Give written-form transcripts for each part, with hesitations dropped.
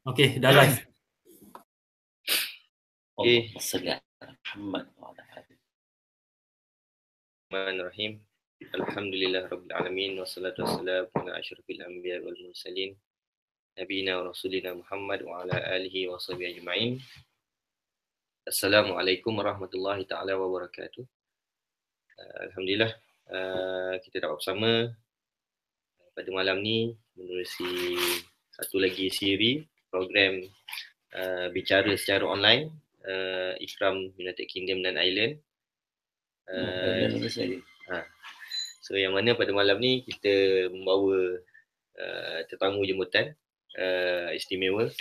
Okey, dah live. Okey. Bismillahirrahmanirrahim. Alhamdulillah rabbil alamin wassalatu wassalamu ala asyrafil anbiya wal mursalin nabiyina wa rasulina Muhammad wa ala alihi wa sahbihi ajma'in. Assalamualaikum warahmatullahi taala wabarakatuh. Alhamdulillah kita dapat bersama pada malam ni menerusi satu lagi siri program bicara secara online Ikram United Kingdom dan Ireland. So yang mana pada malam ni kita membawa tetamu jemputan istimewa,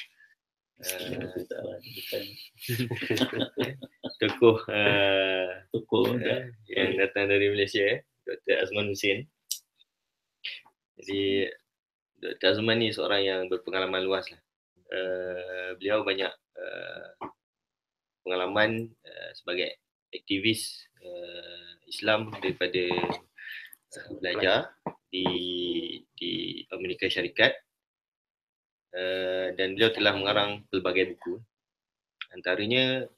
tokoh yang datang dari Malaysia, Dr. Azman Hussein. Jadi Dr. Azman ni seorang yang berpengalaman luas lah. Beliau banyak pengalaman sebagai aktivis Islam daripada belajar di Amerika Syarikat, dan beliau telah mengarang pelbagai buku. Antaranya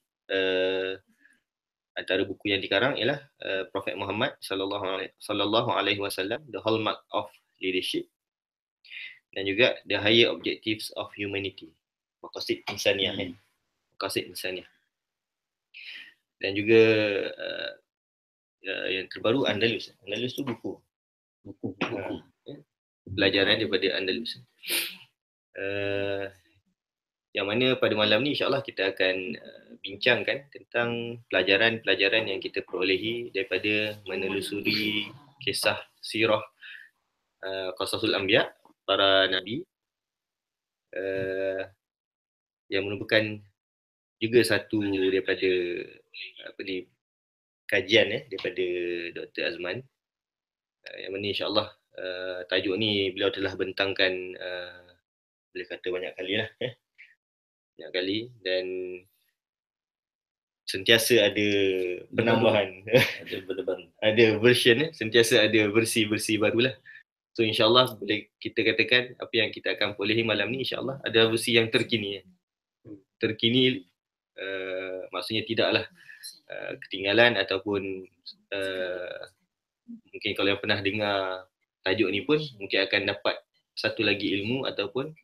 antara buku yang dikarang ialah Prophet Muhammad sallallahu alaihi wasallam, The Hallmark of Leadership, dan juga The Higher Objectives of Humanity, Maqasid Insaniah, Maqasid Insaniah. Dan juga yang terbaru Andalus. Andalus tu buku. Pelajaran daripada Andalus. Yang mana pada malam ni insya-Allah kita akan bincangkan tentang pelajaran-pelajaran yang kita perolehi daripada menelusuri kisah sirah Qasasul Anbiya, para nabi, yang merupakan juga satu daripada kajian daripada Dr. Azman, yang mana insya-Allah tajuk ni beliau telah bentangkan boleh kata banyak kali lah, banyak kali, dan sentiasa ada penambahan, ada version, sentiasa ada versi-versi barulah. So insya-Allah boleh kita katakan apa yang kita akan perolehi malam ni insya-Allah ada versi yang terkini. Terkini maksudnya tidaklah ketinggalan ataupun mungkin kalau yang pernah dengar tajuk ni pun mungkin akan dapat satu lagi ilmu ataupun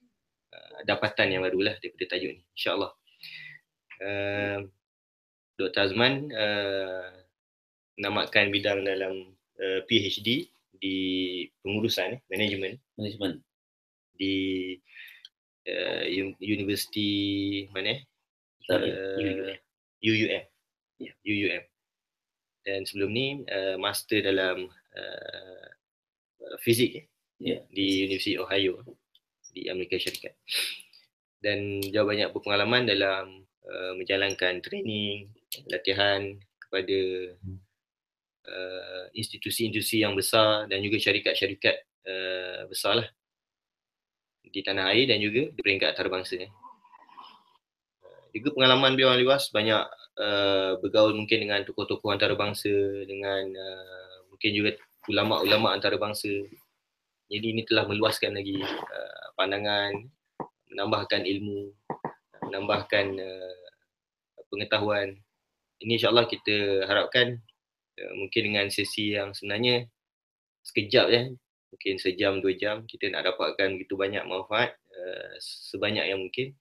dapatan yang barulah daripada tajuk ni insya-Allah. Dr. Azman menamatkan bidang dalam PhD di pengurusan manajemen di Universiti mana? UUM. UUM. Dan sebelum ni master dalam fizik di Universiti Ohio di Amerika Syarikat. Dan dia banyak berpengalaman dalam menjalankan training, latihan kepada institusi-institusi yang besar dan juga syarikat-syarikat besar lah di tanah air dan juga di peringkat antarabangsa. Juga pengalaman beliau luas, banyak bergaul mungkin dengan tokoh-tokoh antarabangsa, dengan mungkin juga ulama-ulama antarabangsa. Jadi ini telah meluaskan lagi pandangan, menambahkan ilmu, menambahkan pengetahuan. Ini insya-Allah kita harapkan mungkin dengan sesi yang sebenarnya sekejap mungkin sejam 2 jam, kita nak dapatkan begitu banyak manfaat sebanyak yang mungkin.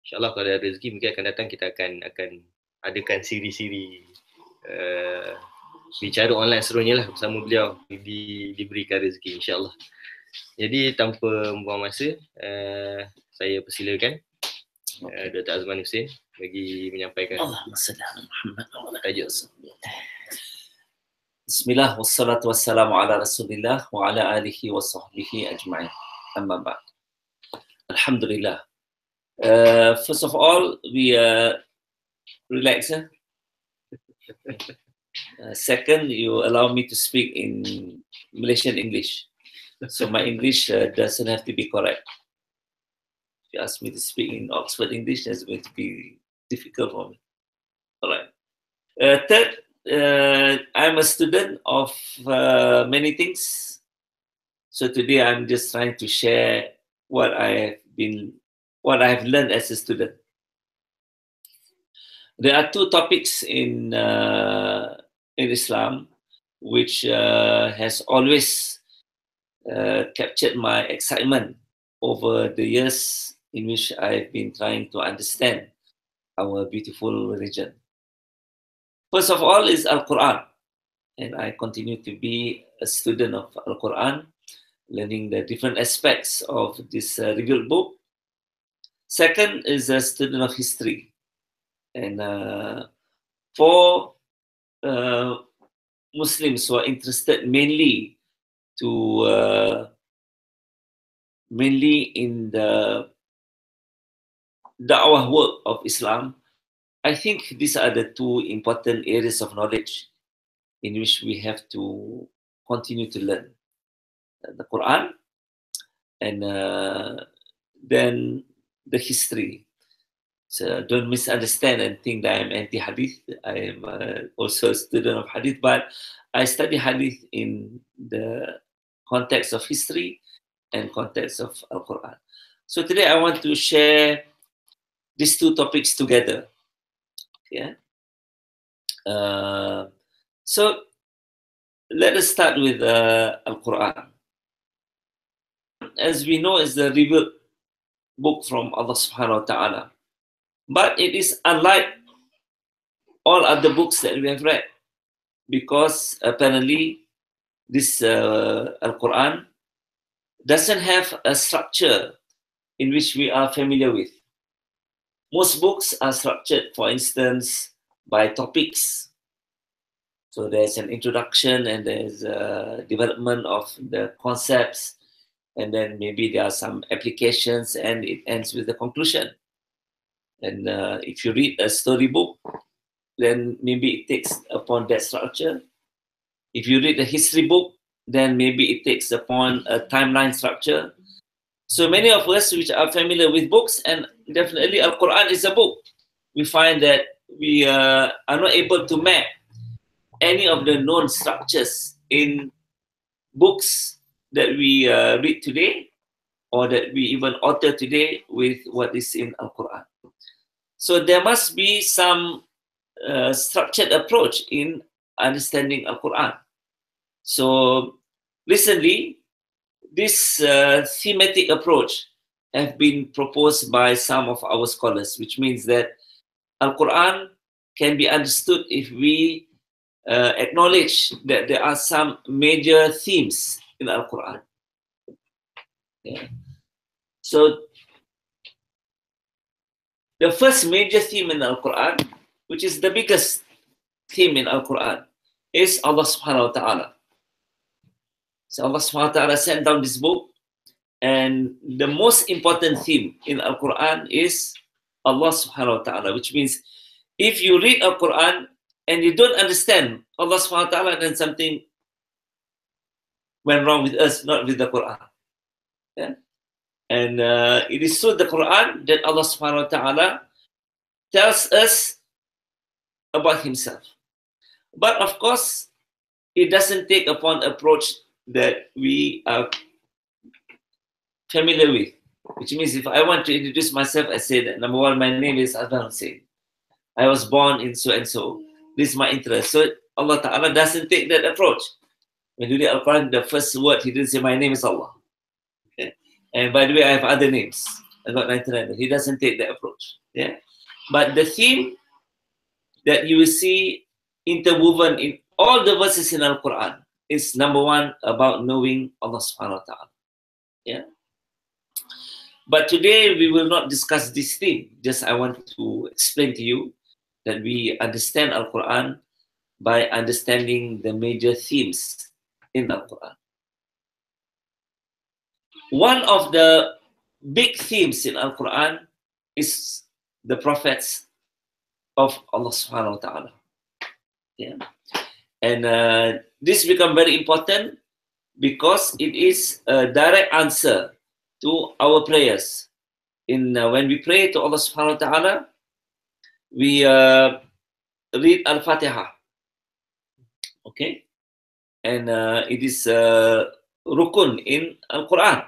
InsyaAllah kalau ada rezeki mungkin akan datang kita akan adakan siri-siri bicara online seterusnya lah bersama beliau diberikan rezeki insyaAllah. Jadi tanpa membuang masa, saya persilakan Dr. Azman Hussein bagi menyampaikan tajuk. Bismillah wassalatu wassalamu ala Rasulillah wa ala alihi wa sahbihi ajma'in. Amma ba'd. Alhamdulillah. First of all, we relax. Second, you allow me to speak in Malaysian English. So my English doesn't have to be correct. If you ask me to speak in Oxford English, that's going to be difficult for me. All right. Third, I'm a student of many things. So today I'm just trying to share what I have been what I have learned as a student. There are two topics in Islam which has always captured my excitement over the years in which I've been trying to understand our beautiful religion. First of all is Al-Quran, and I continue to be a student of Al-Quran, learning the different aspects of this revealed book. Second is a student of history, and for Muslims who are interested mainly in the da'wah work of Islam, I think these are the two important areas of knowledge in which we have to continue to learn. The Quran and then the history. So don't misunderstand and think that I'm anti-hadith. I am also a student of hadith, but I study hadith in the context of history and context of Al-Quran. So today I want to share these two topics together. Yeah. So let us start with Al-Quran. As we know, is the revealed book from Allah subhanahu wa ta'ala. But it is unlike all other books that we have read, because apparently this Al-Quran doesn't have a structure in which we are familiar with. Most books are structured, for instance, by topics. So there's an introduction and there's a development of the concepts, and then maybe there are some applications and it ends with the conclusion. And if you read a storybook, then maybe it takes upon that structure. If you read a history book, then maybe it takes upon a timeline structure. So many of us which are familiar with books, and definitely Al-Quran is a book, we find that we are not able to map any of the known structures in books that we read today or that we even author today with what is in Al-Quran. So there must be some structured approach in understanding Al-Quran. So recently, this thematic approach have been proposed by some of our scholars, which means that Al-Quran can be understood if we acknowledge that there are some major themes in Al-Quran. Yeah. So the first major theme in Al-Quran, which is the biggest theme in Al-Quran, is Allah subhanahu wa ta'ala. So Allah subhanahu wa ta'ala sent down this book, and the most important theme in Al-Quran is Allah subhanahu wa ta'ala, which means if you read Al-Quran and you don't understand Allah subhanahu wa ta'ala, then something went wrong with us, not with the Quran. Yeah? And it is through the Quran that Allah subhanahu wa ta'ala tells us about himself. But of course, it doesn't take upon approach that we are familiar with. Which means if I want to introduce myself, I say that, number one, my name is Adnan Hussain. I was born in so and so. This is my interest. So Allah Ta'ala doesn't take that approach. When you read Al-Quran, the first word, he didn't say, my name is Allah. Okay? And by the way, I have other names. I got 99. He doesn't take that approach. Yeah. But the theme that you will see interwoven in all the verses in Al-Quran is, number one, about knowing Allah subhanahu wa ta'ala. Yeah. But today we will not discuss this theme. Just I want to explain to you that we understand Al-Quran by understanding the major themes in Al-Quran. One of the big themes in Al-Quran is the prophets of Allah subhanahu wa ta'ala. Yeah. And this becomes very important because it is a direct answer to our prayers. When we pray to Allah subhanahu wa ta'ala, we read Al-Fatiha. Okay? And it is rukun in Al-Quran.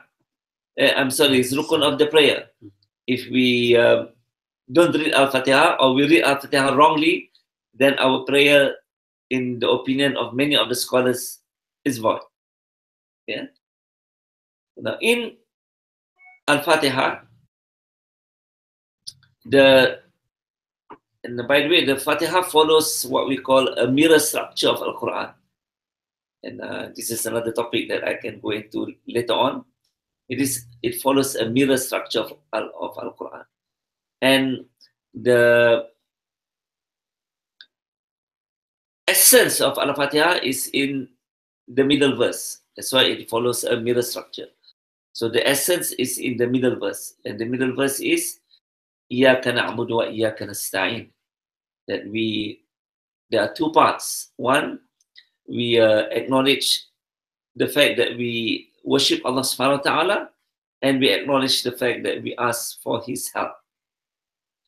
I'm sorry, it's rukun of the prayer. if we don't read Al-Fatiha or we read Al-Fatiha wrongly, then our prayer, in the opinion of many of the scholars, is void. Yeah. Now, in Al-Fatiha, and by the way, the Fatiha follows what we call a mirror structure of Al-Quran. And this is another topic that I can go into later on. It follows a mirror structure of Al-Quran. And the essence of Al-Fatiha is in the middle verse. That's why it follows a mirror structure. So the essence is in the middle verse. And the middle verse is Iyyaka na'budu wa iyyaka nasta'in. That there are two parts. One, we acknowledge the fact that we worship Allah subhanahu wa ta'ala, and we acknowledge the fact that we ask for His help.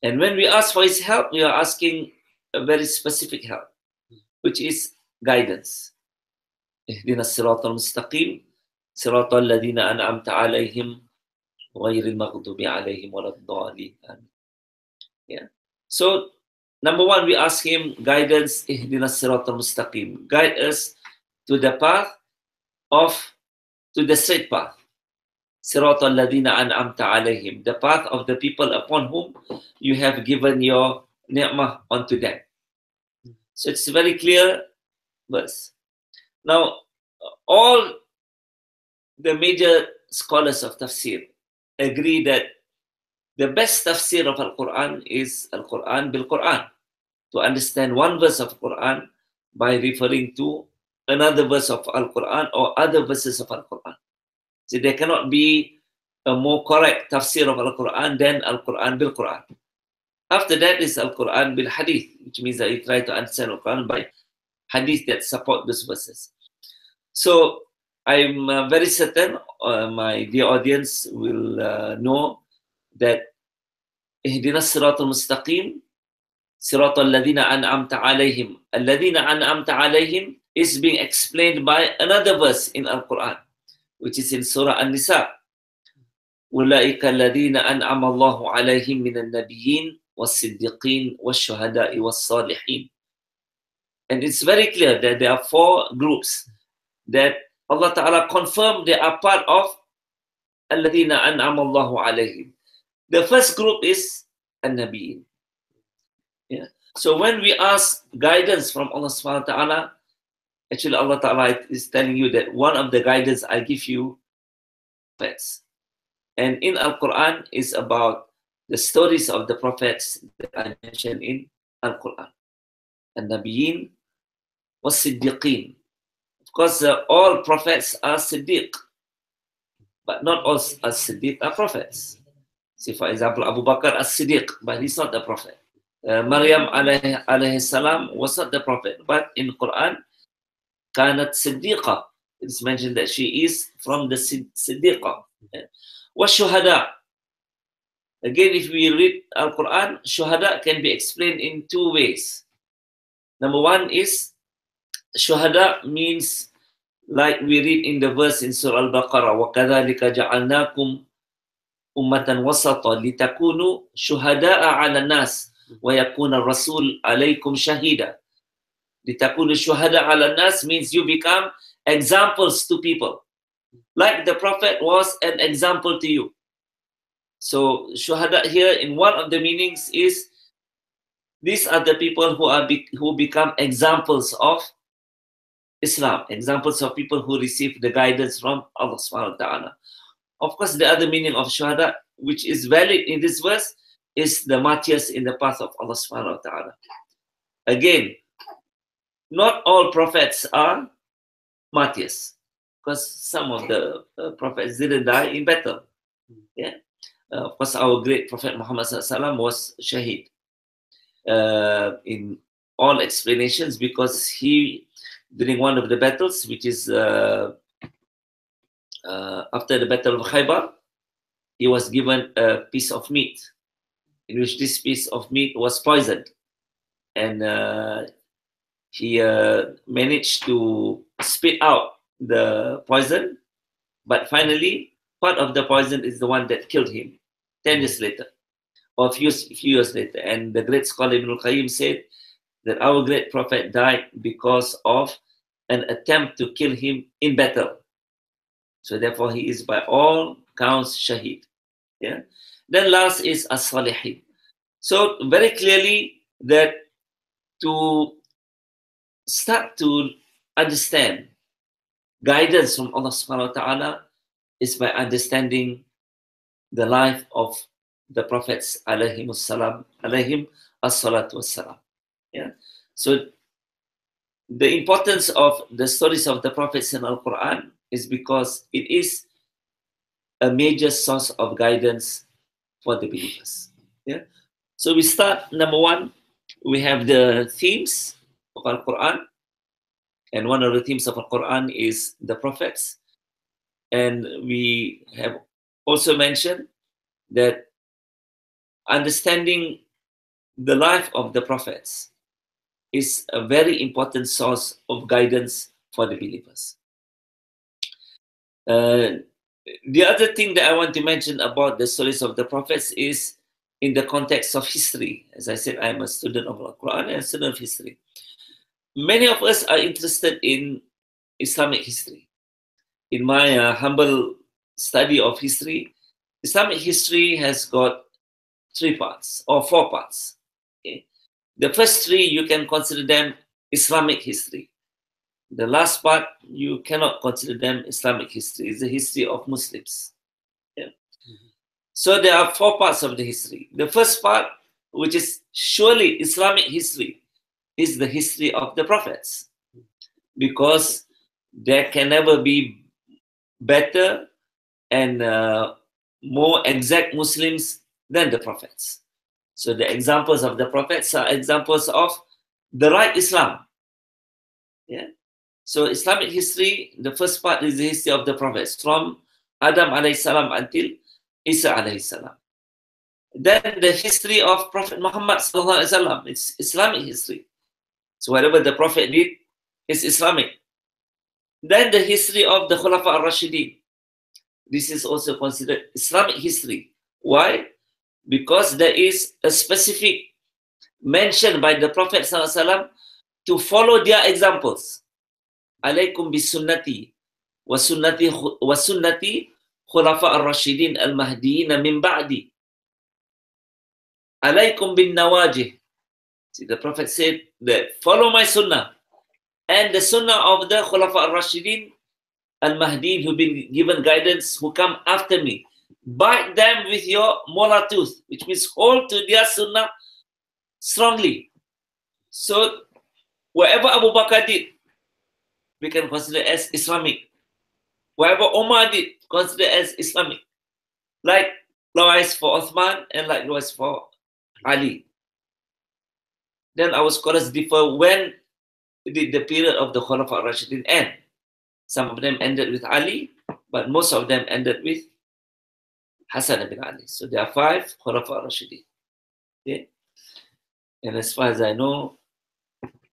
And when we ask for His help, we are asking a very specific help, which is guidance. Ihdina as-siratal mustaqim, siratal ladina an'amta alayhim, ghayril maghdubi alayhim waladdallin. Yeah. So, number one, we ask Him guidance, Ihdina as-siratal mustaqim. Guide us to the path to the straight path. Siratal ladina an'amta alayhim, the path of the people upon whom you have given your ni'mah onto them. So it's a very clear verse. Now, all the major scholars of tafsir agree that the best tafsir of Al-Quran is Al-Quran bil-Quran. To understand one verse of Quran by referring to another verse of Al-Quran or other verses of Al-Quran. So there cannot be a more correct tafsir of Al-Quran than Al-Quran bil-Quran. After that is Al-Quran bil-Hadith, which means that you try to understand Al-Quran by Hadith that support those verses. So I'm very certain my dear audience will know that Ihdina as-siratal mustaqim, siratal ladina an'amta alayhim. Alladina an'amta alayhim is being explained by another verse in Al-Quran, which is in Surah An-Nisa. أولئك الذين أنعم الله عليهم من النبيين والصديقين والشهداء والصالحين. And it's very clear that there are four groups that Allah Ta'ala confirmed they are part of الذين أنعم الله عليهم. The first group is An-Nabiyyin. Yeah. So when we ask guidance from Allah Subhanahu wa Ta'ala, actually Allah Ta'ala is telling you that one of the guidance I give you, prophets. And in Al-Quran is about the stories of the prophets that I mentioned in Al-Quran. An-Nabiyyin was Siddiqeen. Of course, all prophets are Siddiq, but not all Siddiq are prophets. See, for example, Abu Bakr as-Siddiq, but he's not a prophet. Maryam alayhi salam was not the prophet, but in Quran, kanat Siddiqa. It's mentioned that she is from the Siddiqa. Was Shuhada. Again, if we read Al-Quran, Shuhada can be explained in two ways. Number one is, Shuhada means, like we read in the verse in Surah Al-Baqarah, وَكَذَلِكَ جَعَلْنَاكُمْ أُمَّةً وَسَطًا لِتَكُونُوا شُهَدَاءَ عَلَى النَّاسِ وَيَكُونَ الرَّسُولُ عَلَيْكُمْ شَهِيدًا. لِتَكُونُوا شُهَدَاءَ عَلَى النَّاسِ means you become examples to people. Like the Prophet was an example to you. So Shuhada here in one of the meanings is, these are the people who become examples of Islam, examples of people who receive the guidance from Allah subhanahu wa ta'ala. Of course, the other meaning of Shuhada, which is valid in this verse, is the martyrs in the path of Allah subhanahu wa ta'ala. Again, not all prophets are martyrs, because some of the prophets didn't die in battle. Yeah, of course, our great Prophet Muhammad SAW was shaheed in all explanations, because he, during one of the battles, which is after the Battle of Khaybar, he was given a piece of meat, in which this piece of meat was poisoned, and he managed to spit out the poison, but finally part of the poison is the one that killed him. 10 years later, or a few years later. And the great scholar Ibn al-Qayyim said that our great prophet died because of an attempt to kill him in battle. So therefore, he is by all counts shaheed. Yeah. Then last is as-salihin. So very clearly that to start to understand guidance from Allah subhanahu wa ta'ala is by understanding the life of the prophets alayhim as-salatu was-salam. Yeah. So the importance of the stories of the prophets in Al-Quran is because it is a major source of guidance for the believers. Yeah. So we start, number one, we have the themes of Al-Quran. And one of the themes of Al-Quran is the prophets. And we have also mentioned that understanding the life of the prophets is a very important source of guidance for the believers. The other thing that I want to mention about the stories of the prophets is in the context of history. As I said, I am a student of Al-Quran and a student of history. Many of us are interested in Islamic history. In my humble study of history, Islamic history has got 3 parts or 4 parts. Okay? The first 3, you can consider them Islamic history. The last part, you cannot consider them Islamic history. It's the history of Muslims. Yeah? So there are 4 parts of the history. The first part, which is surely Islamic history, is the history of the prophets. Because there can never be better and more exact Muslims than the prophets. So the examples of the prophets are examples of the right Islam. Yeah. So Islamic history, the first part is the history of the prophets from Adam alayhi salam until Isa alayhi salam. Then the history of Prophet Muhammad sallallahu alaihi wasallam, it's Islamic history. So whatever the prophet did is Islamic. Then the history of the Khulafa al-Rashidin. This is also considered Islamic history. Why? Because there is a specific mention by the Prophet ﷺ to follow their examples. Alaykum bi sunnati wa sunnati khulafa ar-rashidin al-mahdiyin min ba'di. Alaykum bin nawajih. See, the Prophet said that follow my sunnah and the sunnah of the khulafa ar-rashidin al-mahdiyin who've been given guidance, who come after me. Bite them with your molar tooth, which means hold to their sunnah strongly. So whatever Abu Bakr did, we can consider as Islamic. Whatever Umar did, consider as Islamic. Likewise for Uthman and likewise for Ali. Then our scholars differ when did the period of the Khulafa al-Rashidin end. Some of them ended with Ali, but most of them ended with Hassan ibn Ali. So there are 5 Khulafa al-Rashidin. Okay? And as far as I know,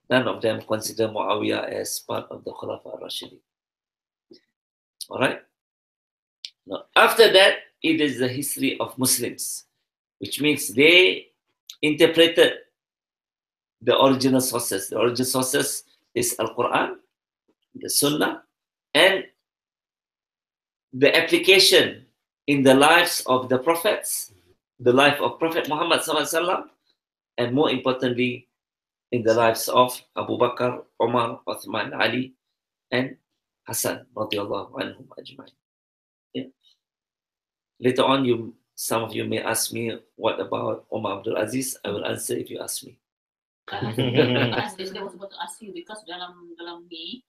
none of them consider Muawiyah as part of the Khulafa al-Rashidin. Alright? Now, after that, it is the history of Muslims, which means they interpreted the original sources. The original sources is Al-Quran, the Sunnah, and the application in the lives of the prophets, the life of Prophet Muhammad SAW, and more importantly, in the lives of Abu Bakr, Umar, Uthman, Ali, and Hassan, radiallahu anhum ajma'in. Yeah. Later on, some of you may ask me, what about Umar Abdul Aziz? I will answer if you ask me. I was about to ask you because dalam ni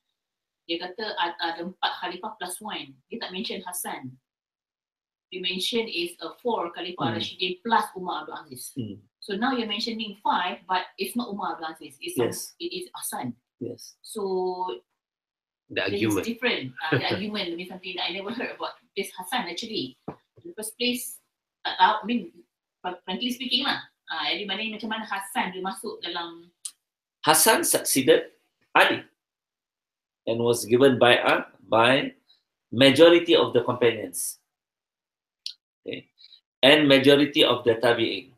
dia kata ada 4 khalifah plus 1. Dia tak mention Hassan. Dia mention is a 4 khalifah Rashidin plus Umar Abdul Aziz. So now you're mentioning 5, but it's not Umar Abdul Aziz. It is Hassan. Yes. So the it's argument. different. The argument means something that I never heard about this Hassan actually. In the first place, tak tahu. I mean, frankly speaking lah. Jadi macam mana Hassan dia masuk dalam. Hassan succeeded Ali and was given by majority of the companions. Okay. and majority of the tabi'in.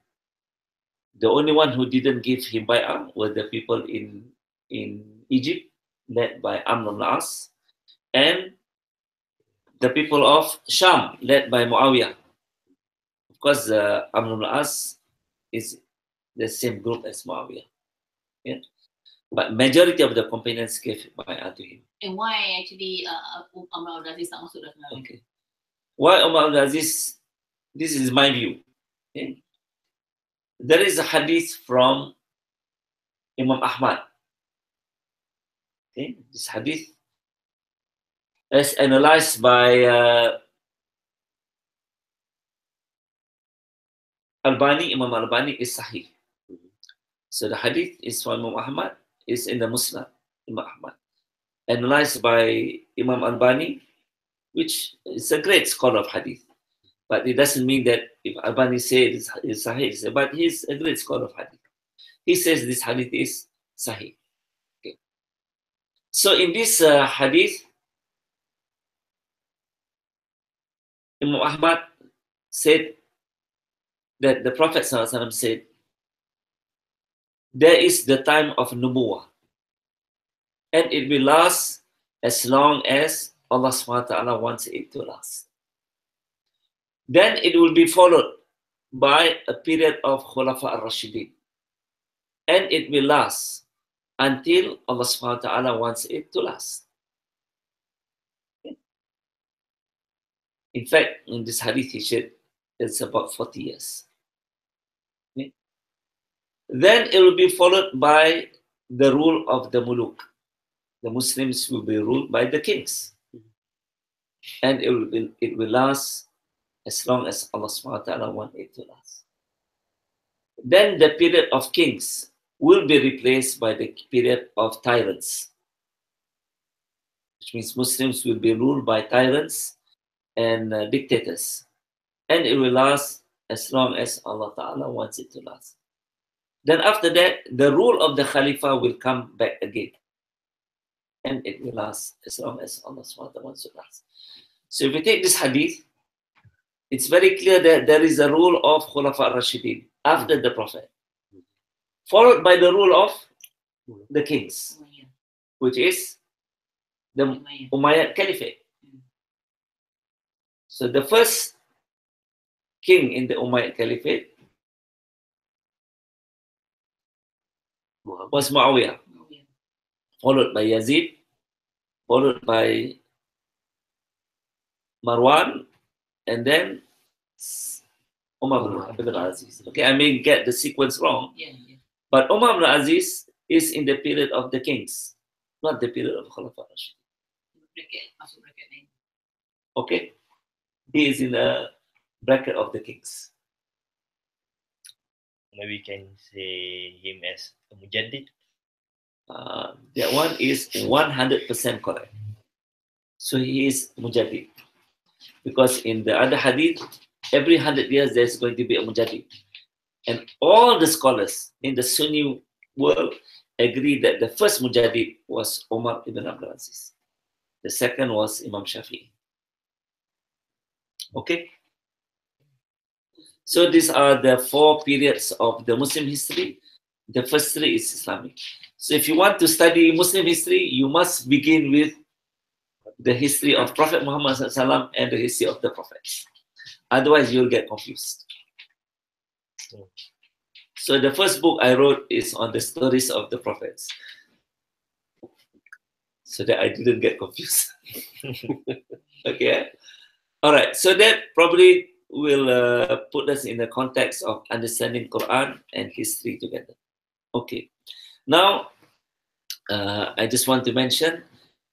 The only one who didn't give him bay'ah were the people in Egypt, led by Amr ibn al-As, and the people of Sham, led by Muawiyah. Of course, Amr ibn al-As is the same group as Muawiyah. Yeah? But majority of the companions gave bay'ah to him. And why actually Umar Abdul Aziz tak masuk dalam Nabi? Okay. Why Umar Abdul Aziz? This is my view. Okay? There is a hadith from Imam Ahmad. Okay? This hadith is analyzed by Albani. Imam Albani is Sahih. So the hadith is from Imam Ahmad, is in the Musnad, Imam Ahmad. Analyzed by Imam Albani, which is a great scholar of hadith. But it doesn't mean that if Albani says it's Sahih, but he's a great scholar of hadith. He says this hadith is Sahih. Okay. So in this hadith, Imam Ahmad said that the Prophet ﷺ said, there is the time of Nubuwah, and it will last as long as Allah SWT wants it to last. Then it will be followed by a period of Khulafa al-Rashidin, and it will last until Allah SWT wants it to last. In fact, in this hadith he said it's about 40 years. Okay. Then it will be followed by the rule of the muluk. The Muslims will be ruled by the kings. And it will last as long as Allah SWT wants it to last. Then the period of kings will be replaced by the period of tyrants. Which means Muslims will be ruled by tyrants and dictators. And it will last as long as Allah Ta'ala wants it to last. Then after that, the rule of the Khalifa will come back again. And it will last as long as Allah SWT wants it to last. So if we take this hadith, it's very clear that there is a rule of Khulafa al-Rashidin after the Prophet, followed by the rule of the kings, which is the Umayyad Caliphate. So the first king in the Umayyad Caliphate was Muawiyah, followed by Yazid, followed by Marwan, and then Umar ibn Aziz. Okay, I may get the sequence wrong, but Umar ibn Aziz is in the period of the kings, not the period of Khulafa Rashid. Okay, he is in the bracket of the kings. Maybe we can say him as a mujaddid. That one is 100% correct. So he is mujaddid. Because in the other hadith, every 100 years there's going to be a mujaddid. And all the scholars in the Sunni world agree that the first mujaddid was Umar ibn Abdul Aziz. The second was Imam Shafi'i. Okay? So these are the 4 periods of the Muslim history. The first 3 is Islamic. So if you want to study Muslim history, you must begin with the history of Prophet Muhammad SAW and the history of the prophets. Otherwise, you'll get confused. So the first book I wrote is on the stories of the prophets, so that I didn't get confused. Okay. All right. So that probably will put us in the context of understanding Quran and history together. Okay. Now, I just want to mention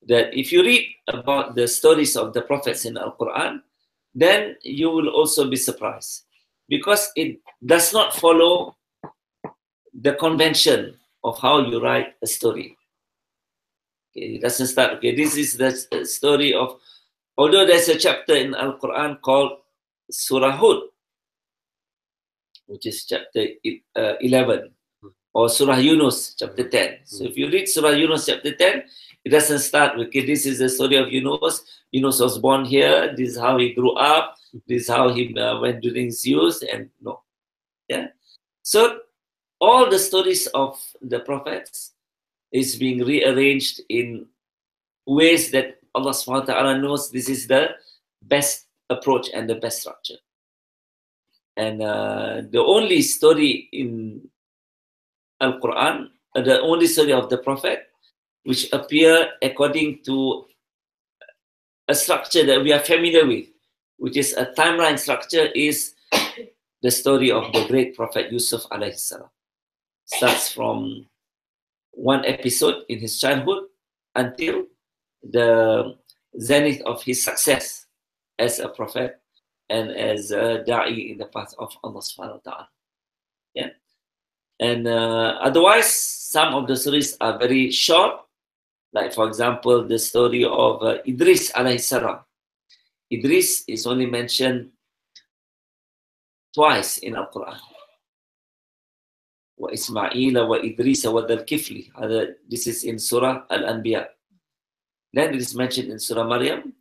that if you read about the stories of the prophets in Al-Quran, then you will also be surprised, because it does not follow the convention of how you write a story. Okay, it doesn't start, okay, this is the story of, although there's a chapter in Al-Quran called Surah Hud, which is chapter 11, or Surah Yunus, chapter 10. So if you read Surah Yunus, chapter 10, it doesn't start with, okay, this is the story of Yunus. Yunus was born here, this is how he grew up, This is how he went during Zeus and no. Yeah. So all the stories of the prophets is being rearranged in ways that Allah subhanahu wa ta'ala knows this is the best approach and the best structure. And the only story in Al-Quran, the only story of the Prophet, which appear according to a structure that we are familiar with, which is a timeline structure, is the story of the great Prophet Yusuf alayhi salam. Starts from one episode in his childhood until the zenith of his success as a prophet and as a da'i in the path of Allah subhanahu wa ta'ala. Yeah. And otherwise, some of the stories are very short, like for example, the story of Idris alayhi salam. Idris is only mentioned twice in Al-Quran. Wa Ismaila wa Idris wa Dhal Kifli. This is in Surah Al-Anbiya. Then it is mentioned in Surah Maryam.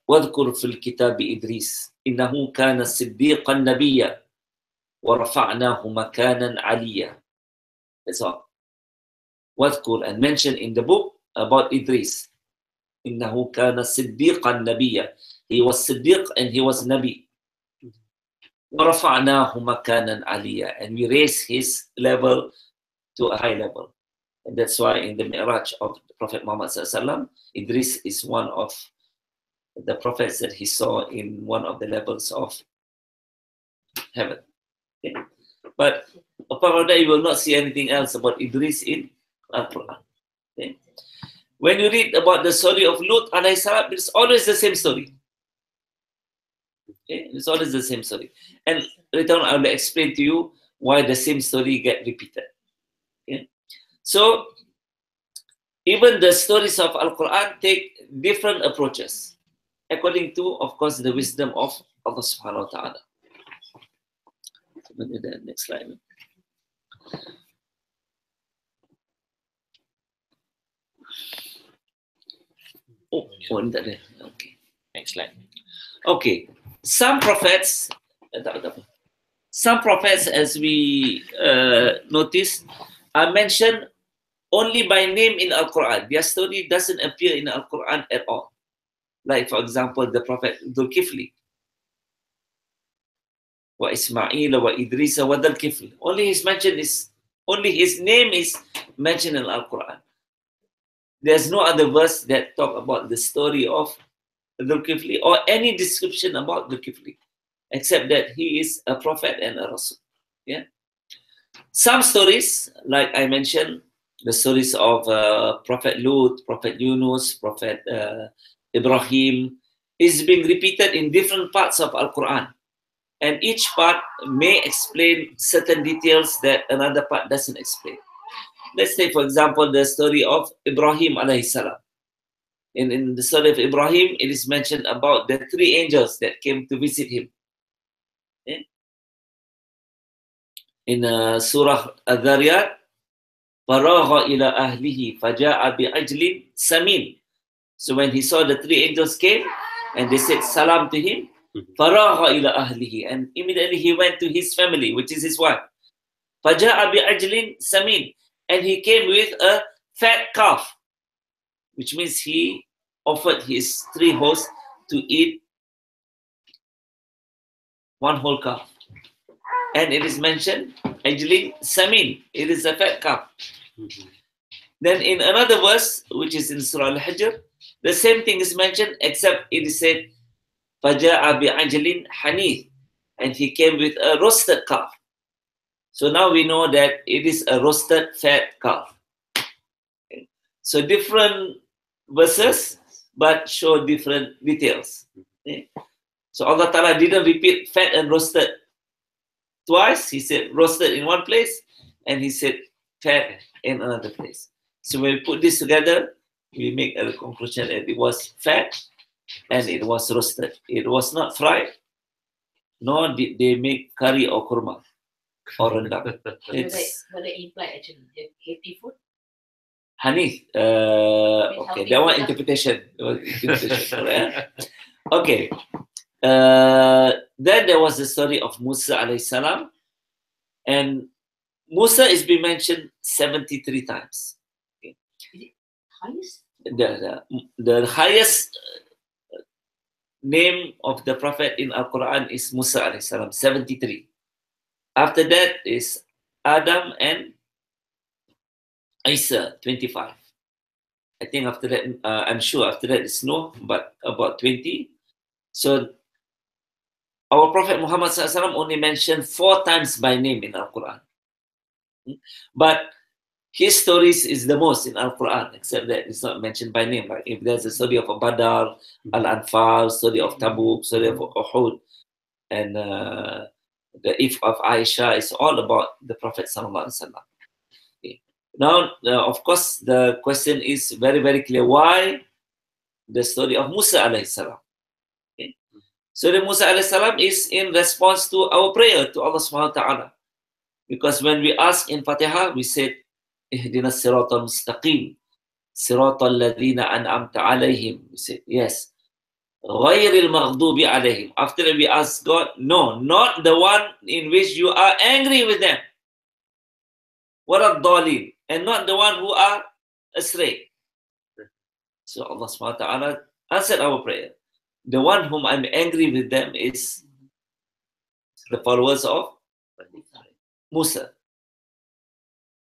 وَاذْكُرْ فِي الْكِتَابِ إِدْرِيسَ إِنَّهُ كَانَ صِدِّيقًا نَبِيًّا وَرَفَعْنَاهُ مَكَانًا عَلِيًّا. That's all. وَاذْكُرْ, and mention in the book about Idris. إِنَّهُ كَانَ صِدِّيقًا نَبِيًّا. He was Siddiq and he was Nabi. وَرَفَعْنَاهُ مَكَانًا عَلِيًّا, and we raised his level to a high level. And that's why in the Mi'raj of the Prophet Muhammad SAW, Idris is one of the prophets that he saw in one of the levels of heaven. Okay. But apart from that, you will not see anything else about Idris in Al-Quran. Okay. When you read about the story of Lut alayhi salam, it's always the same story. Okay. It's always the same story. And later on, I will explain to you why the same story get repeated. Okay. So, even the stories of Al-Quran take different approaches, according to, of course, the wisdom of Allah subhanahu wa ta'ala. The next slide. Okay. Next slide. Okay. Some prophets, as we notice, are mentioned only by name in Al-Quran. Their story doesn't appear in Al-Quran at all. Like, for example, the Prophet Dhul Kifli. Wa Ismaila wa Idrisa wa Dhul Kifli. Only his name is mentioned in Al-Quran. There's no other verse that talk about the story of Dhul Kifli or any description about Dhul Kifli, except that he is a prophet and a Rasul. Yeah. Some stories, like I mentioned, the stories of Prophet Lut, Prophet Yunus, Prophet Ibrahim, is being repeated in different parts of Al-Quran. And each part may explain certain details that another part doesn't explain. Let's take, for example, the story of Ibrahim alayhi salam. In the story of Ibrahim, it is mentioned about the 3 angels that came to visit him. Okay? In Surah Al-Dhariyat, فَرَاغَ إِلَىٰ أَهْلِهِ فَجَاءَ بِعَجْلٍ سَمِينٍ. So when he saw the 3 angels came and they said salam to him, فَرَاغَ إِلَىٰ أَهْلِهِ, and immediately he went to his family, which is his wife. فَجَاءَ بِعَجْلٍ سَمِينٍ, and he came with a fat calf, which means he offered his 3 hosts to eat one whole calf. And it is mentioned, Ajlin Samin, it is a fat calf. Then in another verse, which is in Surah Al-Hajr, the same thing is mentioned, except it is said, فَجَاءَ بِعَجْلٍ حَنِيثٍ, and he came with a roasted calf. So now we know that it is a roasted fat calf. Okay. So different verses, but show different details. Okay. So Allah Ta'ala didn't repeat fat and roasted twice. He said roasted in one place, and he said fat in another place. So when we put this together, we make a conclusion that it was fat and it was roasted. It was not fried, nor did they make curry or kurma or rendang. It's What they imply actually, the healthy food. Hanif. Okay, that one interpretation. Correct? Okay. then there was the story of Musa alayhi salam, and Musa is being mentioned 73 times. Highest? The highest name of the prophet in Al-Quran is Musa alayhi salam, 73. After that is Adam and Isa, 25. I think after that, I'm sure after that is Noah, but about 20. So our Prophet Muhammad SAW only mentioned 4 times by name in Al-Quran. But his stories is the most in Al-Quran, except that it's not mentioned by name. Like if there's a story of Badr, Al-Anfal, story of Tabuk, story of Uhud, and the if of Aisha is all about the Prophet Sallallahu Alaihi Wasallam. Okay. Now, of course, the question is very, very clear. Why the story of Musa alayhi salam? Okay. So the Musa alayhi salam is in response to our prayer to Allah subhanahu wa ta'ala. Because when we ask in Fatiha, we said, Ihdina siratal mustaqim, siratal ladhina an'amta alayhim. We said, yes. Ghayril maghdubi alayhim. After that we ask God, no, not the one in which you are angry with them. Waradhalin. And not the one who are astray. So Allah subhanahu wa ta'ala answered our prayer. The one whom I'm angry with them is the followers of Musa.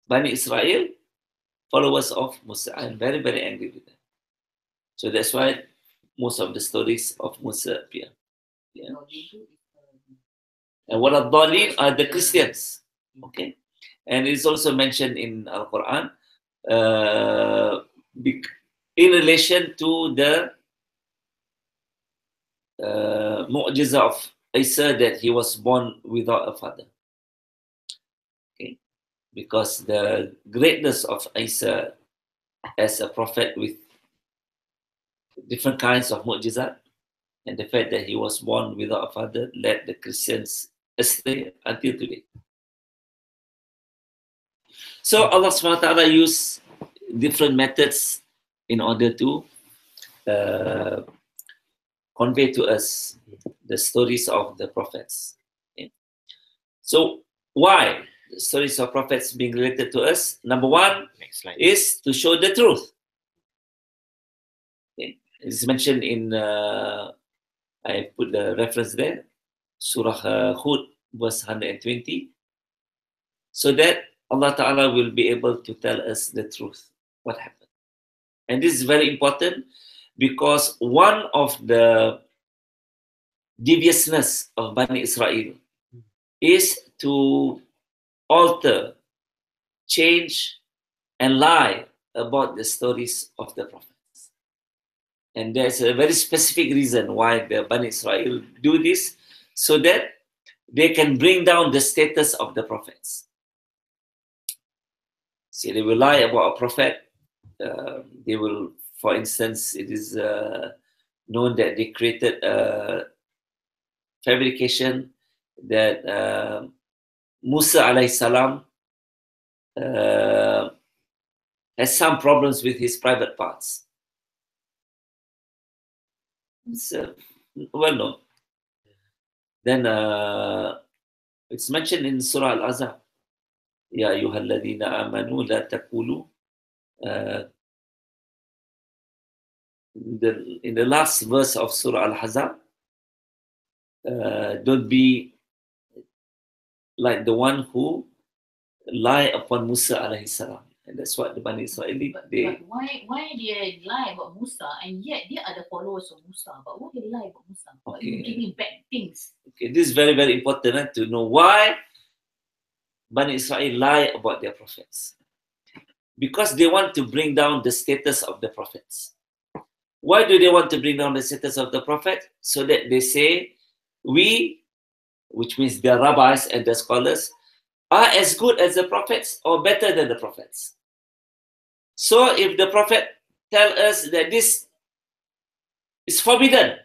Bani Israel, followers of Musa. I'm very, very angry with them. So that's why most of the stories of Musa appear. Yeah. And Waradhalin are the Christians. Okay. And it's also mentioned in Al-Quran in relation to the mu'jiza of Isa that he was born without a father. Okay. Because the greatness of Isa as a prophet with different kinds of mu'jizat and the fact that he was born without a father led the Christians astray until today. So Allah subhanahu wa ta'ala used different methods in order to convey to us the stories of the prophets. Okay. So why the stories of prophets being related to us? Number one is to show the truth. Okay. It's mentioned in, I put the reference there, Surah Hud, verse 120. So that Allah Ta'ala will be able to tell us the truth, what happened. And this is very important because one of the deviousness of Bani Israel is to alter, change, and lie about the stories of the prophets. And there's a very specific reason why the Bani Israel do this, so that they can bring down the status of the prophets. See, they will lie about a prophet. They will, for instance, it is known that they created a fabrication that Musa alayhi salam has some problems with his private parts. It's well known. Then it's mentioned in Surah Al-Ahzab. Ya ayyuhalladhina amanu la taqulu. In the last verse of Surah Al-Ahzab, don't be like the one who lie upon Musa alayhi salam. And that's what the Bani Israel did. But why they lie about Musa and yet they are the followers of Musa? But why they lie about Musa? Why you giving bad things? Okay, this is very, very important to know why Bani Israel lie about their prophets. Because they want to bring down the status of the prophets. Why do they want to bring down the status of the prophet? So that they say, we, which means the rabbis and the scholars, are as good as the prophets or better than the prophets. So if the prophet tell us that this is forbidden,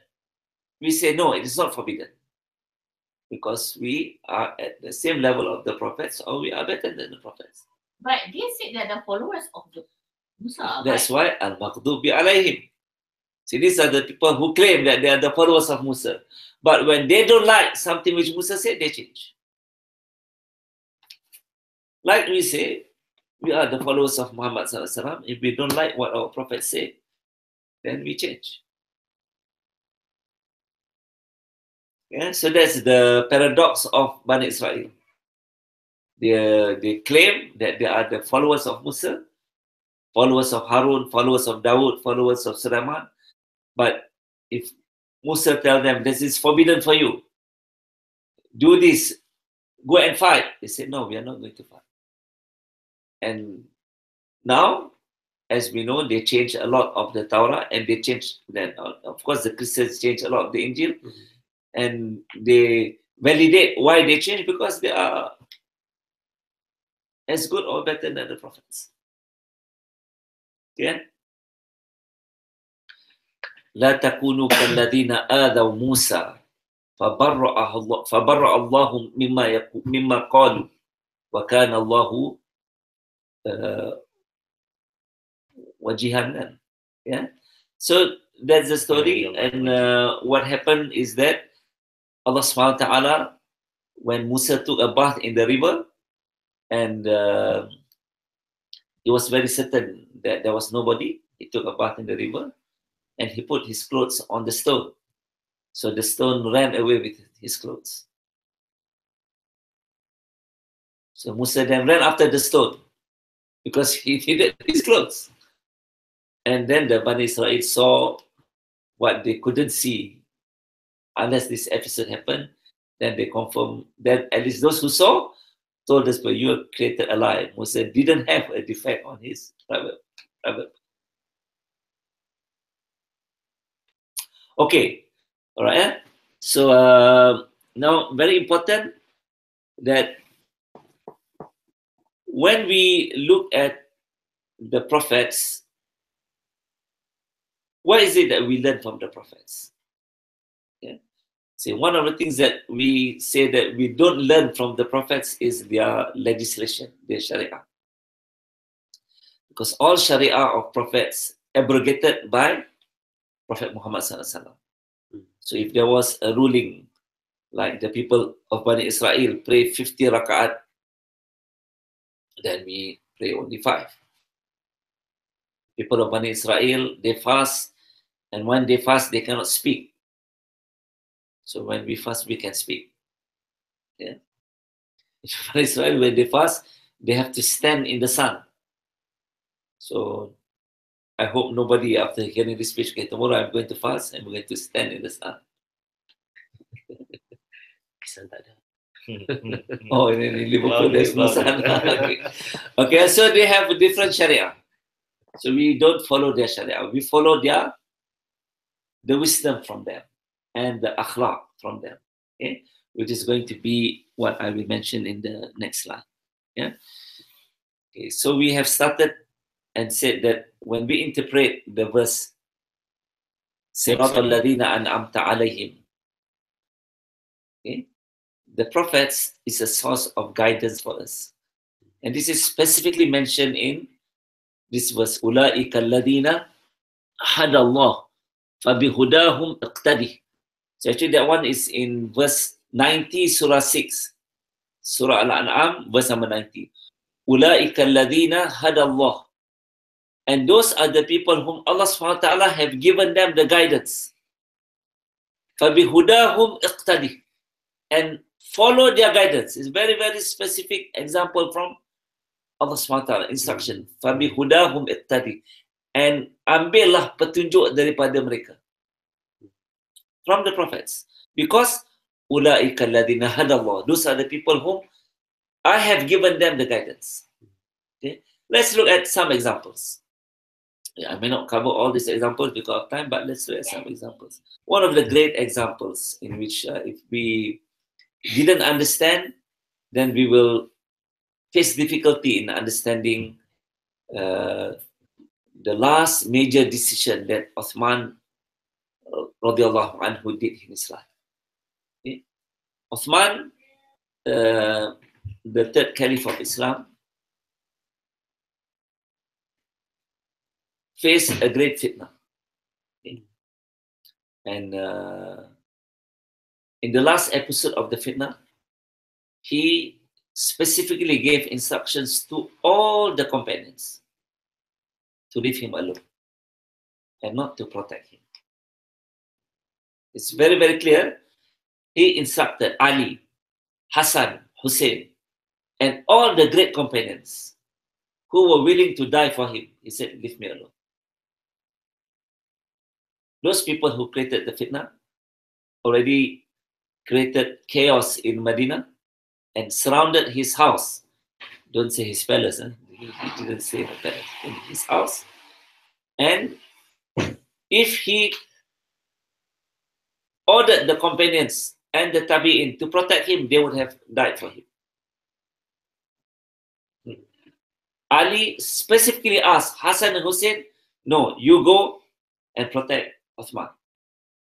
we say no, it is not forbidden. Because we are at the same level of the prophets or we are better than the prophets. But they said that the followers of the Musa. That's why al-maghdubi alayhim. See, these are the people who claim that they are the followers of Musa. But when they don't like something which Musa said, they change. Like we say, we are the followers of Muhammad Sallallahu Alaihi Wasallam. If we don't like what our Prophet said, then we change. Yeah, so that's the paradox of Bani Israel. They claim that they are the followers of Musa, followers of Harun, followers of Dawood, followers of Sulaiman. But if Musa tells them, this is forbidden for you, do this, go and fight, they say, no, we are not going to fight. And now, as we know, they changed a lot of the Torah, and they changed that. Of course, the Christians changed a lot of the Injil, and they validate why they changed, because they are as good or better than the prophets. Okay? لا تكونوا كالذين آذوا موسى فبرأ الله مما قالوا وكان الله وجيها. Yeah. So that's the story, and what happened is that Allah subhanahu wa ta'ala, when Musa took a bath in the river, and he was very certain that there was nobody, he took a bath in the river, and he put his clothes on the stone. So the stone ran away with his clothes. So Musa then ran after the stone because he needed his clothes. And then the Bani Israel saw what they couldn't see unless this episode happened. Then they confirmed that at least those who saw told us, but you created a lie. Musa didn't have a defect on his private. Okay, all right. Yeah? So now, very important that when we look at the prophets, what is it that we learn from the prophets? Yeah. See, one of the things that we say that we don't learn from the prophets is their legislation, their Sharia. Because all Sharia of prophets abrogated by Prophet Muhammad Sallallahu Alaihi Wasallam. So if there was a ruling like the people of Bani Israel pray 50 rakaat, then we pray only 5. People of Bani Israel, they fast, and when they fast, they cannot speak. So when we fast, we can speak. Yeah. Bani Israel, when they fast, they have to stand in the sun. So I hope nobody, after hearing this speech, okay, tomorrow I'm going to fast and we're going to stand in the sun. Oh, in Liverpool there's no sun. Okay, so they have a different Sharia. So we don't follow their Sharia. We follow the wisdom from them and the akhlaq from them. Okay, which is going to be what I will mention in the next slide. Yeah. Okay, so we have started and said that when we interpret the verse, Siratal ladina an'amta alayhim, okay, the prophets is a source of guidance for us. And this is specifically mentioned in this verse, Ula'ika alladina hadallah fabihudahum iqtadi. So actually that one is in verse 90, Surah 6. Surah Al-An'am, verse number 90. Ula'ika alladina hadallah. And those are the people whom Allah subhanahu wa ta'ala have given them the guidance. فَبِهُدَاهُمْ اِقْتَدِي. And follow their guidance. It's very, very specific example from Allah subhanahu wa ta'ala, instruction. فَبِهُدَاهُمْ اِقْتَدِي. And ambillah petunjuk daripada mereka. From the prophets. Because أُولَٰئِكَ الَّذِينَ هَدَى اللَّهُ. Those are the people whom I have given them the guidance. Okay? Let's look at some examples. I may not cover all these examples because of time, but let's look at some examples. One of the great examples in which if we didn't understand, then we will face difficulty in understanding the last major decision that Uthman radiallahu anhu did in his life. Okay? Uthman, the third caliph of Islam, faced a great fitna. Okay? And in the last episode of the fitnah, he specifically gave instructions to all the companions to leave him alone and not to protect him. It's very, very clear. He instructed Ali, Hassan, Hussein, and all the great companions who were willing to die for him. He said, leave me alone. Those people who created the fitnah already created chaos in Medina and surrounded his house. Don't say his palace. He didn't say the palace. In his house. And if he ordered the companions and the tabi'in to protect him, they would have died for him. Ali specifically asked Hassan and Hussein, no, you go and protect Uthman.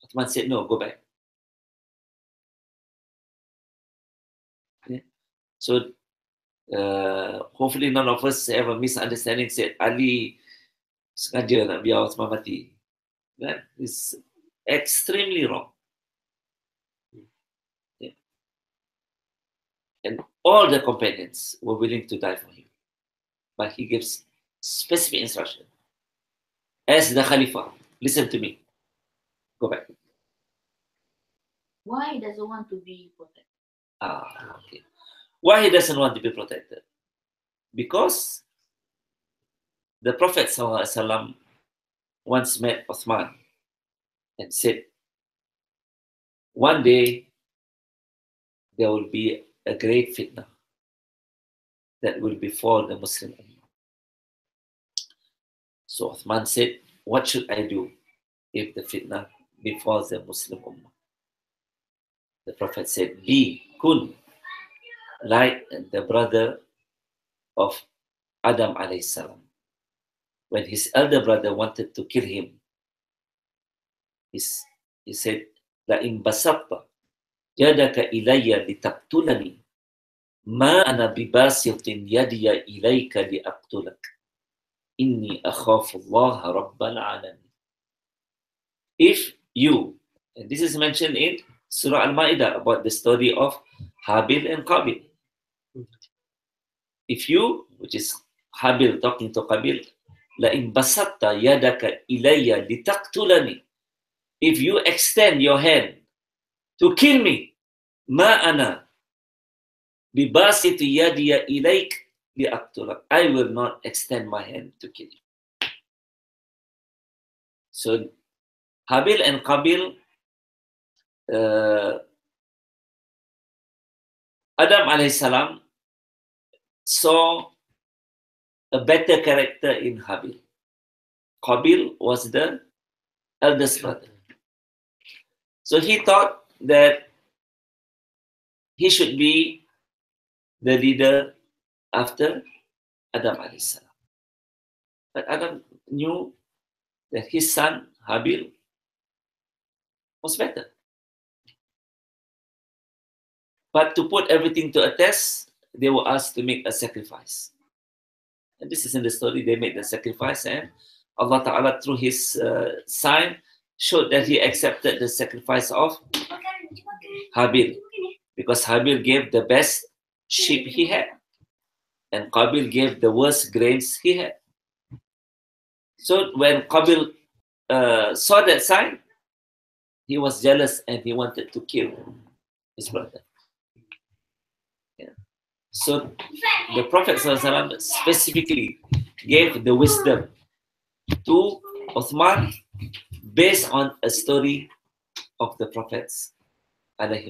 Uthman said, no, go back. Okay. So, hopefully none of us have a misunderstanding, said Ali sengaja nak biar Uthman mati. That is extremely wrong. Yeah. And all the companions were willing to die for him. But he gives specific instruction. As the Khalifa, listen to me. Go back. Why does he want to be protected? Okay. Why he doesn't want to be protected? Because the Prophet ﷺ once met Uthman and said, one day there will be a great fitnah that will befall the Muslim Ummah. So Uthman said, what should I do if the fitnah befalls the Muslim Ummah? The Prophet said, be, kun, like the brother of Adam alayhi salam. When his elder brother wanted to kill him, he said, لَإِنْ بَسَطْتَ يَدَكَ إِلَيَّ لِتَقْتُلَنِي مَا أَنَا بِبَاسِطٍ يَدِيَ إِلَيْكَ لِأَقْتُلَكَ إِنِّي أَخَافُ اللَّهَ رَبَّ الْعَالَمِينَ. If you, and this is mentioned in Surah Al-Ma'idah about the story of Habil and Qabil. If you, which is Habil talking to Qabil, لَإِنْ بَسَطَّ يَدَكَ إِلَيَّ لِتَقْتُلَنِي, if you extend your hand to kill me, مَا أَنَا بِبَاسِطِ يَدِيَ إِلَيْكَ لِأَقْتُلَكَ, I will not extend my hand to kill you. So Habil and Qabil, Adam alayhi salam saw a better character in Habil. Qabil was the eldest brother. So he thought that he should be the leader after Adam alayhi salam. But Adam knew that his son Habil was better. But to put everything to a test, they were asked to make a sacrifice. And this is in the story, they made the sacrifice, and Allah Ta'ala, through his sign, showed that he accepted the sacrifice of Habil. Because Habil gave the best sheep he had, and Qabil gave the worst grains he had. So when Qabil saw that sign, he was jealous and he wanted to kill his brother. Yeah. So the Prophet ﷺ specifically gave the wisdom to Uthman based on a story of the Prophets. Okay,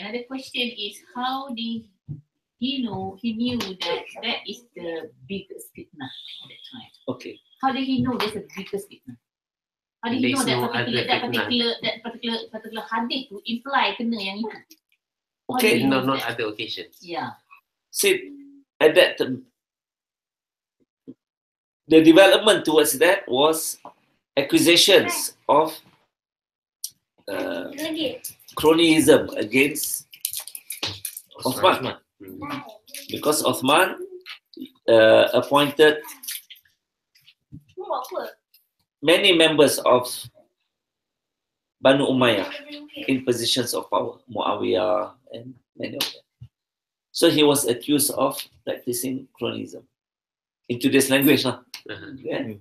another question is, how did he know? He knew that that is the biggest fitnah at that time. Okay. How did he know that's the biggest fitnah? How did he know that particular hadith to imply kena yang itu? Okay, not other occasions. Yeah. See, at that time, the development towards that was accusations of cronyism against Uthman. Because Uthman appointed many members of Banu Umayyah in positions of power, Muawiyah and many of them. So he was accused of practicing cronyism. In today's language, yeah,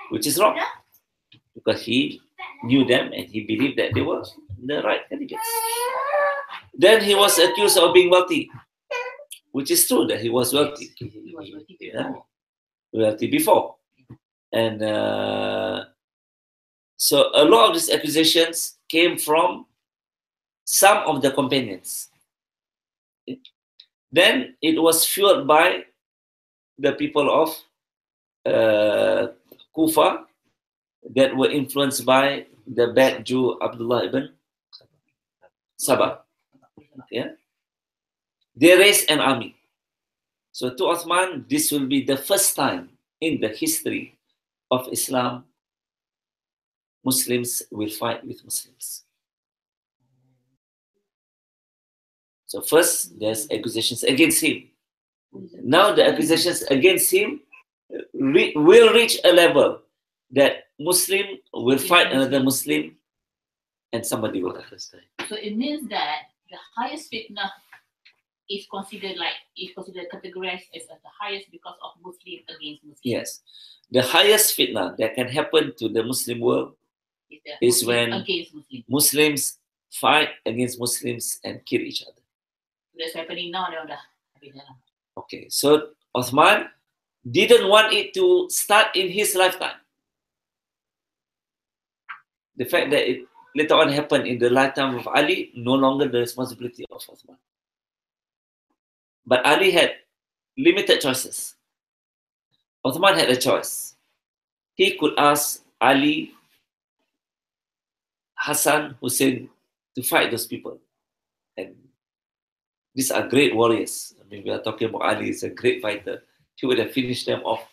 which is wrong. Because he knew them and he believed that they were the right candidates. Then he was accused of being wealthy, which is true that he was wealthy. He was wealthy Yeah. before. Wealthy before. And so a lot of these accusations came from some of the companions. Then it was fueled by the people of Kufa that were influenced by the bad Jew Abdullah ibn Sabah. Yeah? They raised an army. So to Uthman, this will be the first time in the history of Islam Muslims will fight with Muslims. So first, there's accusations against him. Now the accusations against him will reach a level that Muslim will fight another Muslim and somebody will die. So it means that the highest fitnah is considered categorized as the highest because of Muslim against Muslim. Yes. The highest fitna that can happen to the Muslim world is when against Muslim. Muslims fight against Muslims and kill each other. That's happening now. Okay, so Uthman didn't want it to start in his lifetime. The fact that it later on happened in the lifetime of Ali, no longer the responsibility of Uthman. But Ali had limited choices. Uthman had a choice. He could ask Ali, Hassan, Hussein to fight those people. And these are great warriors. I mean, we are talking about Ali, is a great fighter. He would have finished them off.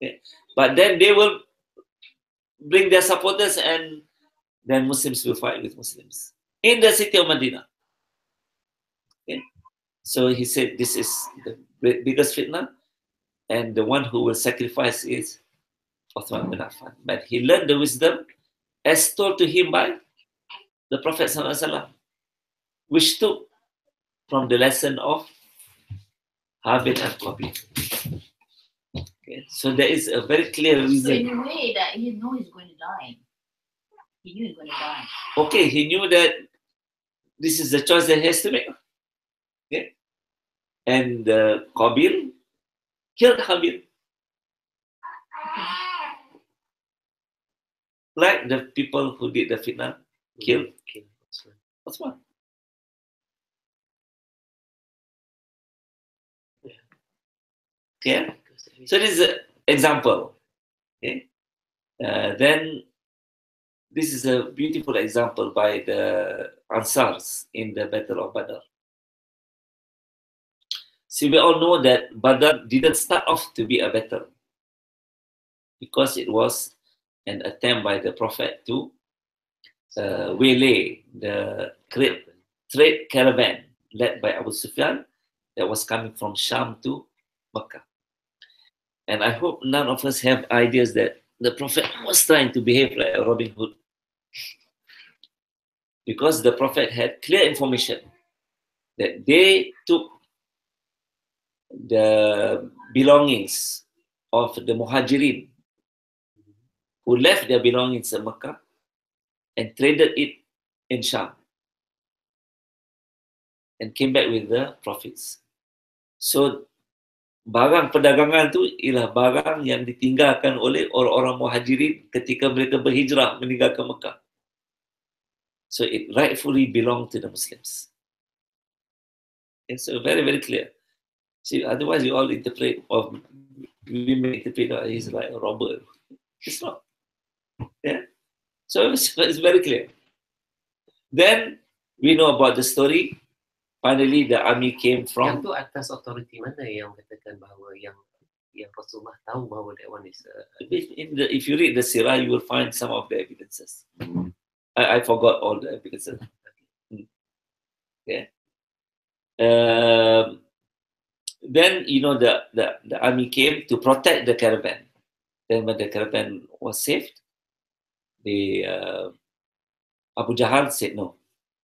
Okay? But then they will bring their supporters and then Muslims will fight with Muslims in the city of Medina. Okay? So he said, this is the biggest fitna, and the one who will sacrifice is Uthman bin Affan. But he learned the wisdom as told to him by the Prophet ﷺ, which took from the lesson of Habil and Qabil. Okay, so there is a very clear So reason. in a way that he knew he's going to die. He knew he's going to die. Okay, he knew that this is the choice that he has to make. Okay? And Qabil killed Habil. Like the people who did the fitna killed Uthman. Okay? So this is an example. Okay? Then this is a beautiful example by the Ansars in the Battle of Badr. See, we all know that Badr didn't start off to be a battle because it was an attempt by the Prophet to waylay the trade caravan led by Abu Sufyan that was coming from Sham to Mecca. And I hope none of us have ideas that the Prophet was trying to behave like a Robin Hood. Because the Prophet had clear information that they took the belongings of the Muhajirin who left their belongings in Mecca and traded it in Sham and came back with the profits. So barang perdagangan tu ialah barang yang ditinggalkan oleh orang-orang Muhajirin ketika mereka berhijrah meninggalkan Mekah. So it rightfully belonged to the Muslims. It's very, very clear. See, otherwise you all interpret, or we may interpret that he's like a robber. It's not. Yeah. So it's very clear. Then we know about the story. Finally, the army came Yang from. tu atas authority mana yang katakan bahawa yang Rasulullah tahu bahawa that one is If you read the Sirah, you will find some of the evidences. I forgot all the evidences. Yeah. Then you know the army came to protect the caravan. Then when the caravan was saved, they Abu Jahl said, no,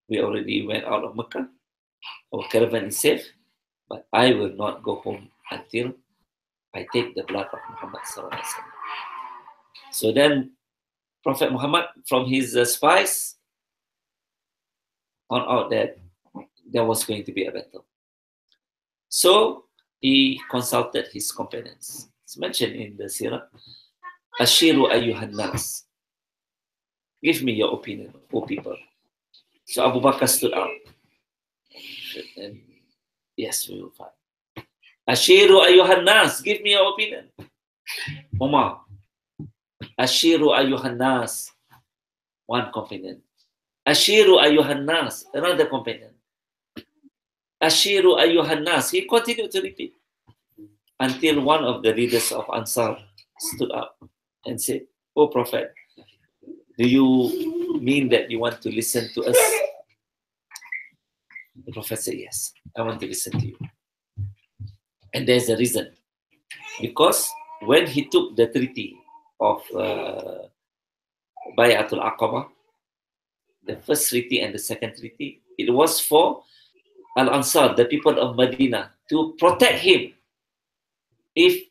we already went out of Mecca. Our caravan is safe, but I will not go home until I take the blood of Muhammad sallallahu alaihi wasallam. So then Prophet Muhammad, from his spies, found out that there was going to be a battle. So he consulted his companions. It's mentioned in the Sirah. Ashiru ayyuhan nas. Give me your opinion, O people. So Abu Bakr stood up. And yes, we will fight. Ashiru ayyuhan nas. Give me your opinion. Umar. Ashiru ayyuhan nas. One companion. Ashiru ayyuhan nas. Another companion. Ashiru ayyuhan nas. He continued to repeat until one of the leaders of Ansar stood up and said, "O Prophet, do you mean that you want to listen to us?" The Prophet said, "Yes, I want to listen to you." And there's a reason. Because when he took the treaty of Bayatul Aqaba, the first treaty and the second treaty, it was for Al-Ansar, the people of Medina, to protect him if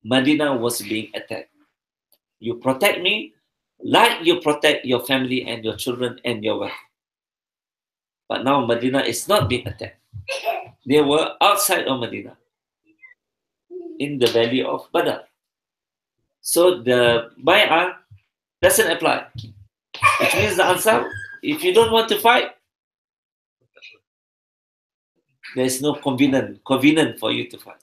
Medina was being attacked. You protect me like you protect your family and your children and your wife. But now Medina is not being attacked. They were outside of Medina, in the valley of Badr. So the Bay'ah doesn't apply. Which means the Ansar, if you don't want to fight, there is no covenant for you to fight.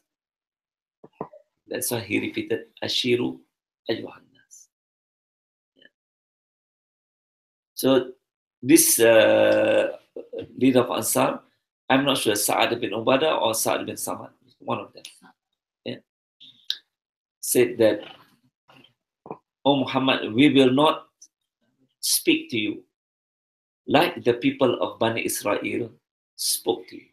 That's why he repeated, Ashiru ayyuhan nas. Yeah. So this leader of Ansar, I'm not sure, Sa'ad bin Ubadah or Sa'ad bin Samad, one of them, yeah, said that, "O Muhammad, we will not speak to you like the people of Bani Israel spoke to you."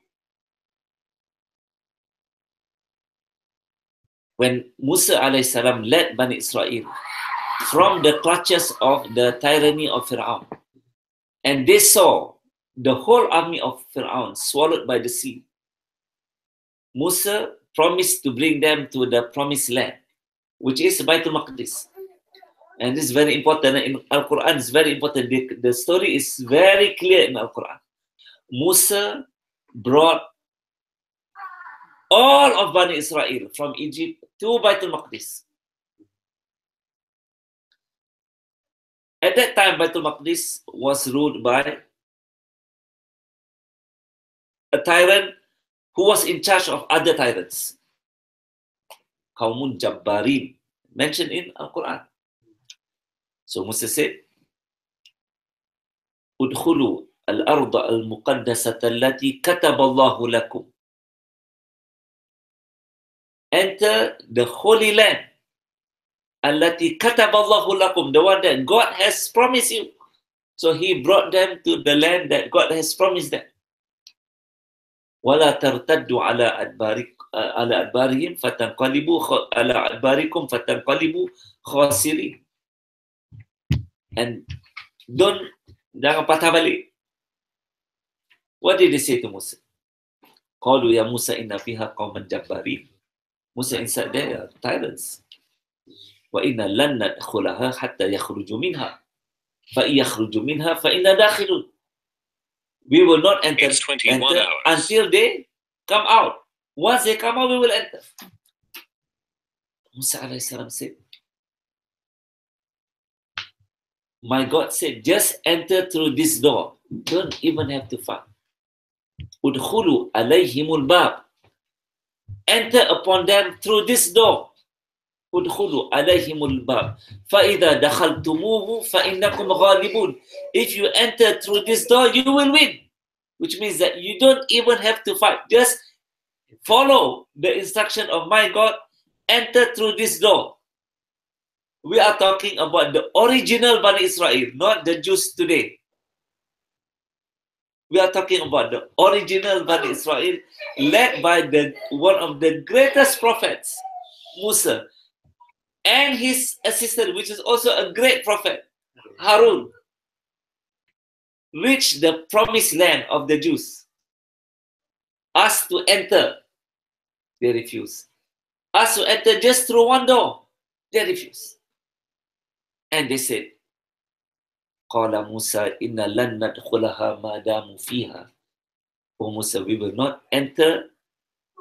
When Musa alayhi salam led Bani Israel from the clutches of the tyranny of Fir'aun, and they saw the whole army of Fir'aun swallowed by the sea, Musa promised to bring them to the promised land, which is Baitul Maqdis. And this is very important. In Al-Quran, it's very important. The story is very clear in Al-Quran. Musa brought all of Bani Israel from Egypt to Baitul Maqdis. At that time, Baitul Maqdis was ruled by a tyrant who was in charge of other tyrants. Qaumun Jabbarin, mentioned in Al-Quran. So Musa said, "Udkhulu al-arda al-muqaddasata allati kataballahu lakum." Enter the holy land, allati kataballahu lakum, the one that God has promised you. So he brought them to the land that God has promised them. وَلَا تَرْتَدُّوا عَلَى أَدْبَارِهِمْ فَتَنْقَلِبُوا عَلَى أَدْبَارِكُمْ فَتَنْقَلِبُوا خَاسِرِينَ. And jangan patah balik. What did they say to Musa? قَالُوا يَا مُوسَى إِنَّ فِيهَا قَوْمًا جَبَّارِينَ. Musa inside there are tyrants. وَإِنَّا لَنْ نَدْخُلَهَا حَتَّى يَخْرُجُوا مِنْهَا فَإِنْ يَخْرُجُوا مِنْهَا فَإِنَّا دَاخِلُونَ. We will not enter until they come out. Once they come out, we will enter. Musa alayhi salam said, my God said, just enter through this door. Don't even have to fight. Udkhulu alayhimul bab. Enter upon them through this door. Udkhulu alayhimul bab. فَإِذَا دَخَلْتُمُوهُ فَإِنَّكُمْ غَالِبُونَ. If you enter through this door, you will win. Which means that you don't even have to fight. Just follow the instruction of my God. Enter through this door. We are talking about the original Bani Israel, not the Jews today. We are talking about the original Bani Israel, led by one of the greatest prophets, Musa, and his assistant, which is also a great prophet, Harun. reach the promised land of the Jews, asked to enter, they refused. Asked to enter just through one door, they refused. And they said, Qala Musa inna lan nadkhulaha ma damu fiha. O Musa, we will not enter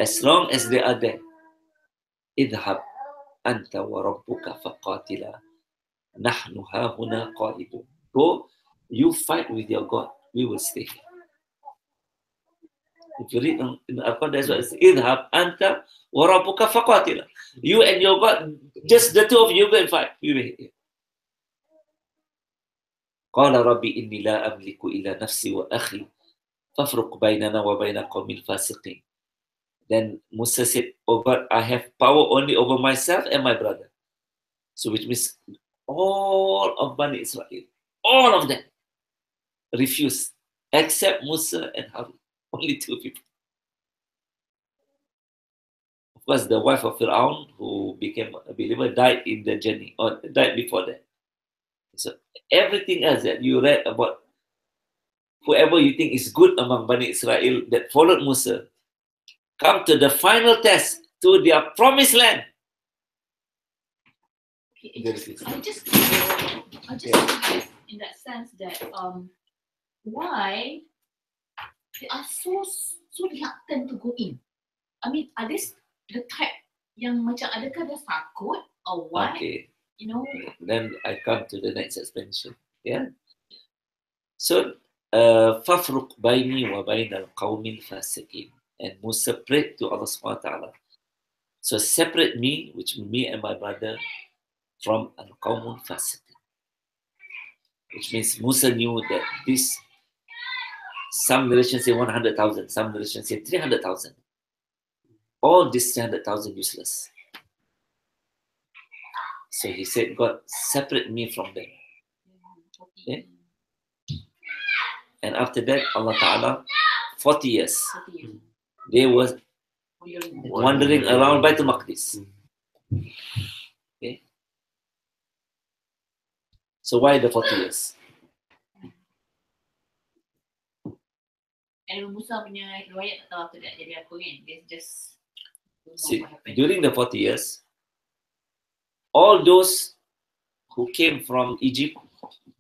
as long as they are there. Idhab anta wa rabbuka faqatila nahnu hahuna qa'idun. Go, you fight with your God, we will stay here. If you read in the Quran, that's what it says. Idhab anta wa rabbuka faqatila. You and your God, just the two of you go and fight. We will here. قال ربي إني لا أملك إلا نفسي وأخي فافرق بيننا وبين قوم الفاسقين. Then Musa said, oh God, I have power only over myself and my brother. So which means all of Bani Israel, all of them refused, except Musa and Harun. Only two people. Of course, the wife of Fir'aun, who became a believer, died in the journey, or died before that. So everything else that you read about whoever you think is good among Bani Israel that followed Musa, come to the final test to their promised land. Okay, I just curious in that sense that why they are so reluctant to go in. I mean, are they the type yang macam adakah dia takut or what? Okay. You know? Then I come to the next explanation. Yeah. So, فَفْرُقْ بَيْنِي وَبَيْنَ الْقَوْمِ الْفَاسِقِينَ. And Musa prayed to Allah subhanahu wa ta'ala. So separate me, which means me and my brother, from al-qawm al-fasiqin. Which means Musa knew that this, some narrations say 100,000, some narrations say 300,000. All these 300,000 useless. So he said, God, separate me from them. Okay? And after that, Allah Ta'ala, 40 years, they were wandering around Baitul Maqdis. Okay? So why the 40 years? And Musa punya riwayat tak tahu after that jadi apa kan? They just don't know See, what happened. during the 40 years, all those who came from Egypt,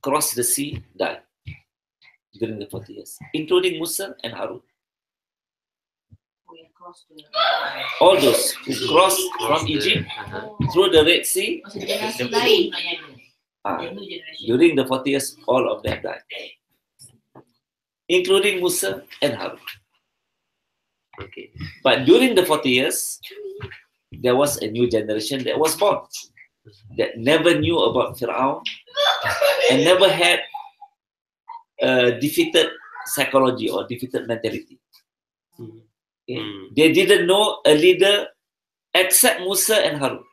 crossed the sea, died during the 40 years, including Musa and Harun. We across the All those who crossed from Egypt through the Red Sea, Macam generasi lain pula yang ada. The new generation. during the 40 years, all of them died, including Musa and Harun. Okay. But during the 40 years, there was a new generation that was born that never knew about Fir'aun and never had a defeated psychology or defeated mentality. Okay? They didn't know a leader except Musa and Harun.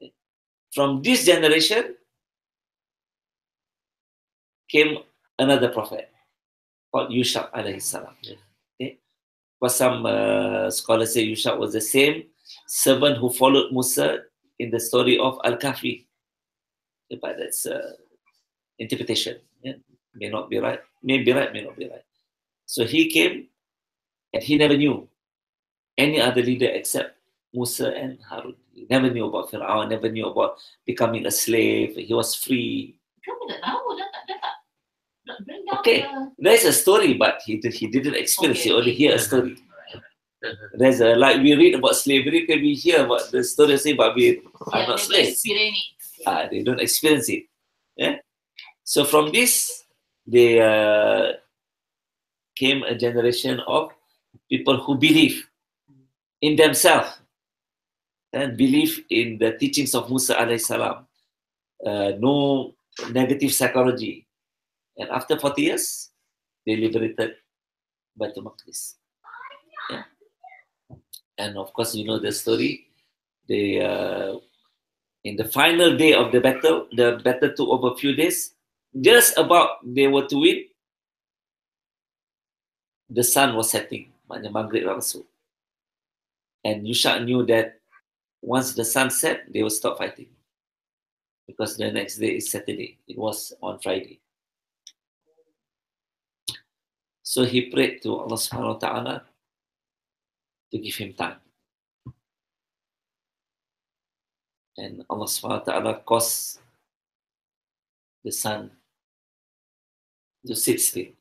Okay. From this generation came another prophet called Yusha alayhi salam. Okay. For some scholars say Yusha was the same servant who followed Musa in the story of Al-Kahfi. Okay, but that's interpretation. Yeah. May not be right, may be right, may not be right. So he came and he never knew any other leader except Musa and Harun. He never knew about Fir'aun, never knew about becoming a slave. He was free. Kamu tak tahu, dah tak bring down Okay, there's a story, but he didn't experience. He only hear a story. There's a, like we read about slavery, can we hear about the story, say, but we are not slaves. They don't experience it. Yeah. So from this, they came a generation of people who believe in themselves and believe in the teachings of Musa alayhi salam. No negative psychology. And after 40 years, they liberated Baitul Maqdis. Yeah. And of course, you know the story. They, in the final day of the battle took over a few days. Just about they were to win, the sun was setting. Maknanya Maghrib masuk. And Yusha knew that once the sun set, they will stop fighting. because the next day is Saturday. It was on Friday. So he prayed to Allah subhanahu wa ta'ala to give him time. And Allah subhanahu wa ta'ala caused the sun to sit still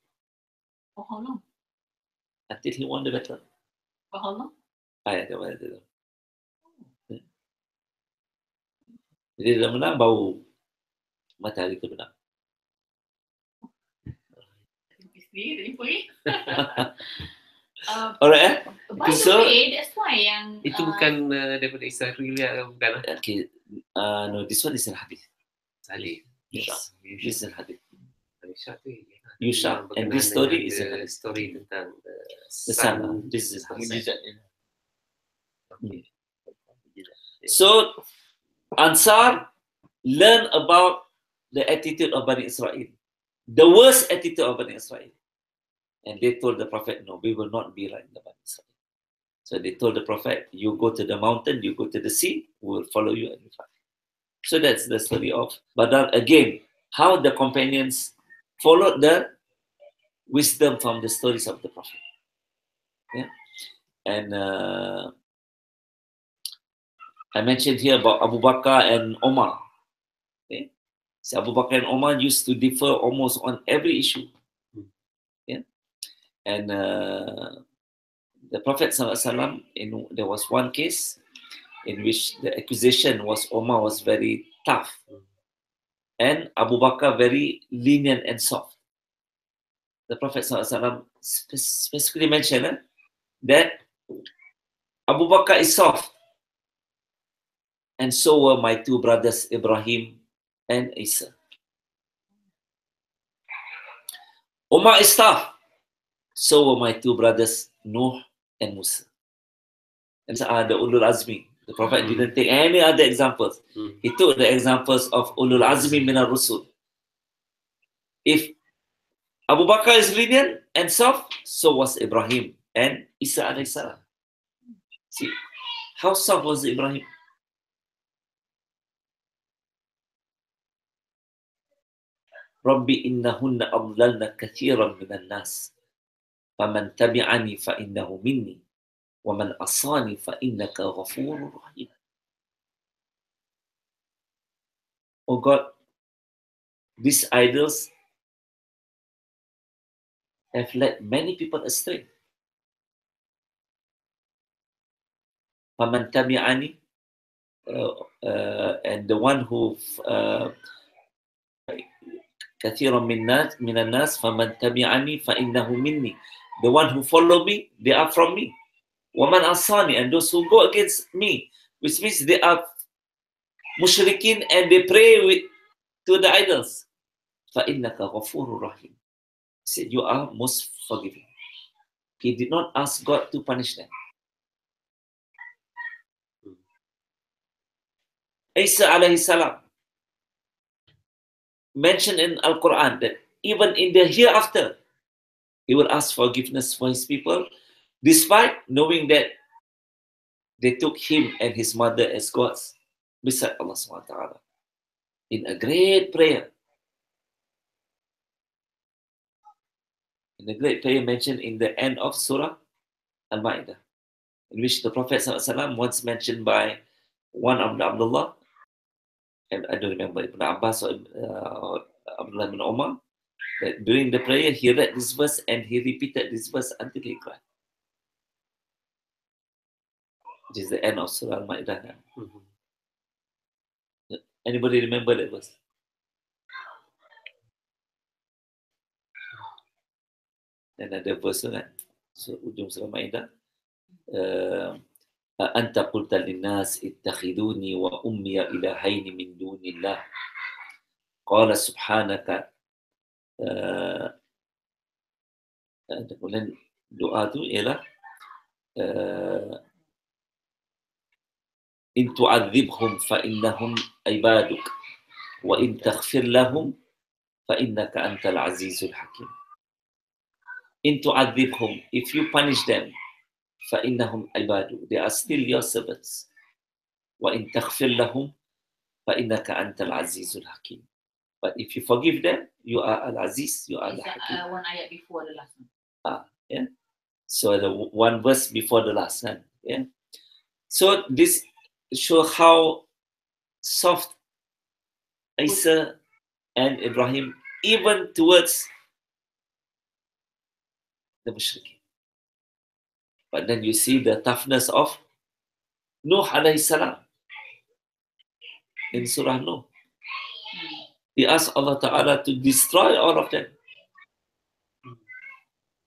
For how long? until he won the battle. For how long? I don't know. Jadi dia menang, bau matahari itu menang. Sendiri, pergi. Alright, By the So- way, that's why yang Itu bukan daripada Israel, bukan? okay. No, this one is in hadith. Salih. Yes. This is in hadith. Yusha tu. Yusha. Yang And berkenaan this story dengan is the in hadith. story tentang The sun. This is the sun. Mujizatnya. So, Ansar learn about the attitude of Bani Israel, the worst attitude of Bani Israel. And they told the Prophet, no, we will not be like the Bani Israel. So they told the Prophet, you go to the mountain, you go to the sea, we will follow you and we fight. So that's the story of Badr. Again, how the companions followed the wisdom from the stories of the Prophet. Yeah? And I mentioned here about Abu Bakr and Omar. Okay? So Abu Bakr and Omar used to differ almost on every issue. Yeah? And the Prophet ﷺ, there was one case in which the accusation was Omar was very tough and Abu Bakr very lenient and soft. The Prophet ﷺ specifically mentioned that Abu Bakr is soft, and so were my two brothers Ibrahim and Isa. Umar is tough, so were my two brothers Nuh and Musa. And so are the Ulul Azmi. The Prophet didn't take any other examples. He took the examples of Ulul Azmi min al-Rusul. If Abu Bakr is lenient and soft, so was Ibrahim and Isa alayhi salam. See, how soft was Ibrahim? Rabbi innahunna adlalna kathiran minan nas. Faman tabi'ani fa innahu minni. Waman asani fa innaka ghafurur rahim. Oh God, these idols have led many people astray. Faman tabi'ani, and the one who kathiran minan nas faman tabi'ani fa innahu minni. The one who follow me, they are from me. Waman asani, and those who go against me, which means they are mushrikin and they pray to the idols. Fa innaka ghafurur rahim. He said, you are most forgiving. He did not ask God to punish them. Isa alayhi salam mentioned in Al-Quran that even in the hereafter, he will ask forgiveness for his people, despite knowing that they took him and his mother as gods beside Allah subhanahu wa ta'ala. In a great prayer. In a great prayer mentioned in the end of Surah Al-Ma'idah, in which the Prophet ﷺ once mentioned by one of Abdullah, and I don't remember, Ibn Abbas or Abdullah ibn Umar, that during the prayer he read this verse and he repeated this verse until he cried. It is the end of Surah Al-Ma'idah. Anybody remember that verse? Another verse kan? So, ujung Surah Al-Ma'idah. أنت قلت للناس اتخذوني وأمي إلهين من دون الله قال سبحانك kemudian doa tu ialah in tu'adzibhum fa innahum ibaduk wa in taghfir lahum fa innaka antal azizul hakim. In tu'adzibhum, if you punish them, فَإِنَّهُمْ عِبَادُ, they are still your servants. وَإِن تَغْفِرْ لَهُمْ, فَإِنَّكَ أَنْتَ الْعَزِيزُ الْحَكِيمُ. But if you forgive them, you are Al-Aziz, you are Is that Al-Hakim. one ayat before the last one? Yeah. So the one verse before the last one. Yeah. So this show how soft Isa and Ibrahim, even towards the mushrikeen. But then you see the toughness of Nuh alayhi salam in Surah Nuh. He asked Allah Ta'ala to destroy all of them.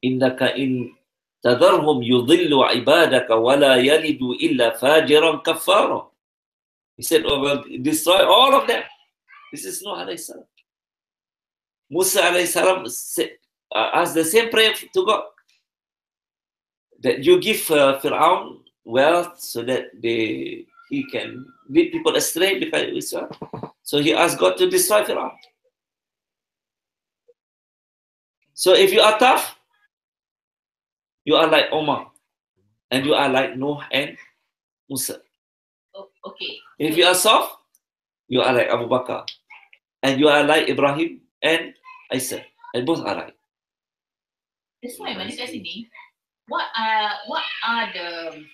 Innaka in tadarhum yudhillu ibadaka wa la yalidu illa fajiran kaffara. He said, oh, well, destroy all of them. This is Nuh alayhi salam. Musa alayhi salam asked the same prayer to God. That you give Fir'aun wealth so that he can lead people astray because of Israel. So he asked God to destroy Fir'aun. So if you are tough, you are like Omar, and you are like Noah and Musa. Oh, okay. If you are soft, you are like Abu Bakr, and you are like Ibrahim and Isa, and both are right. That's why when dekat sini, what are the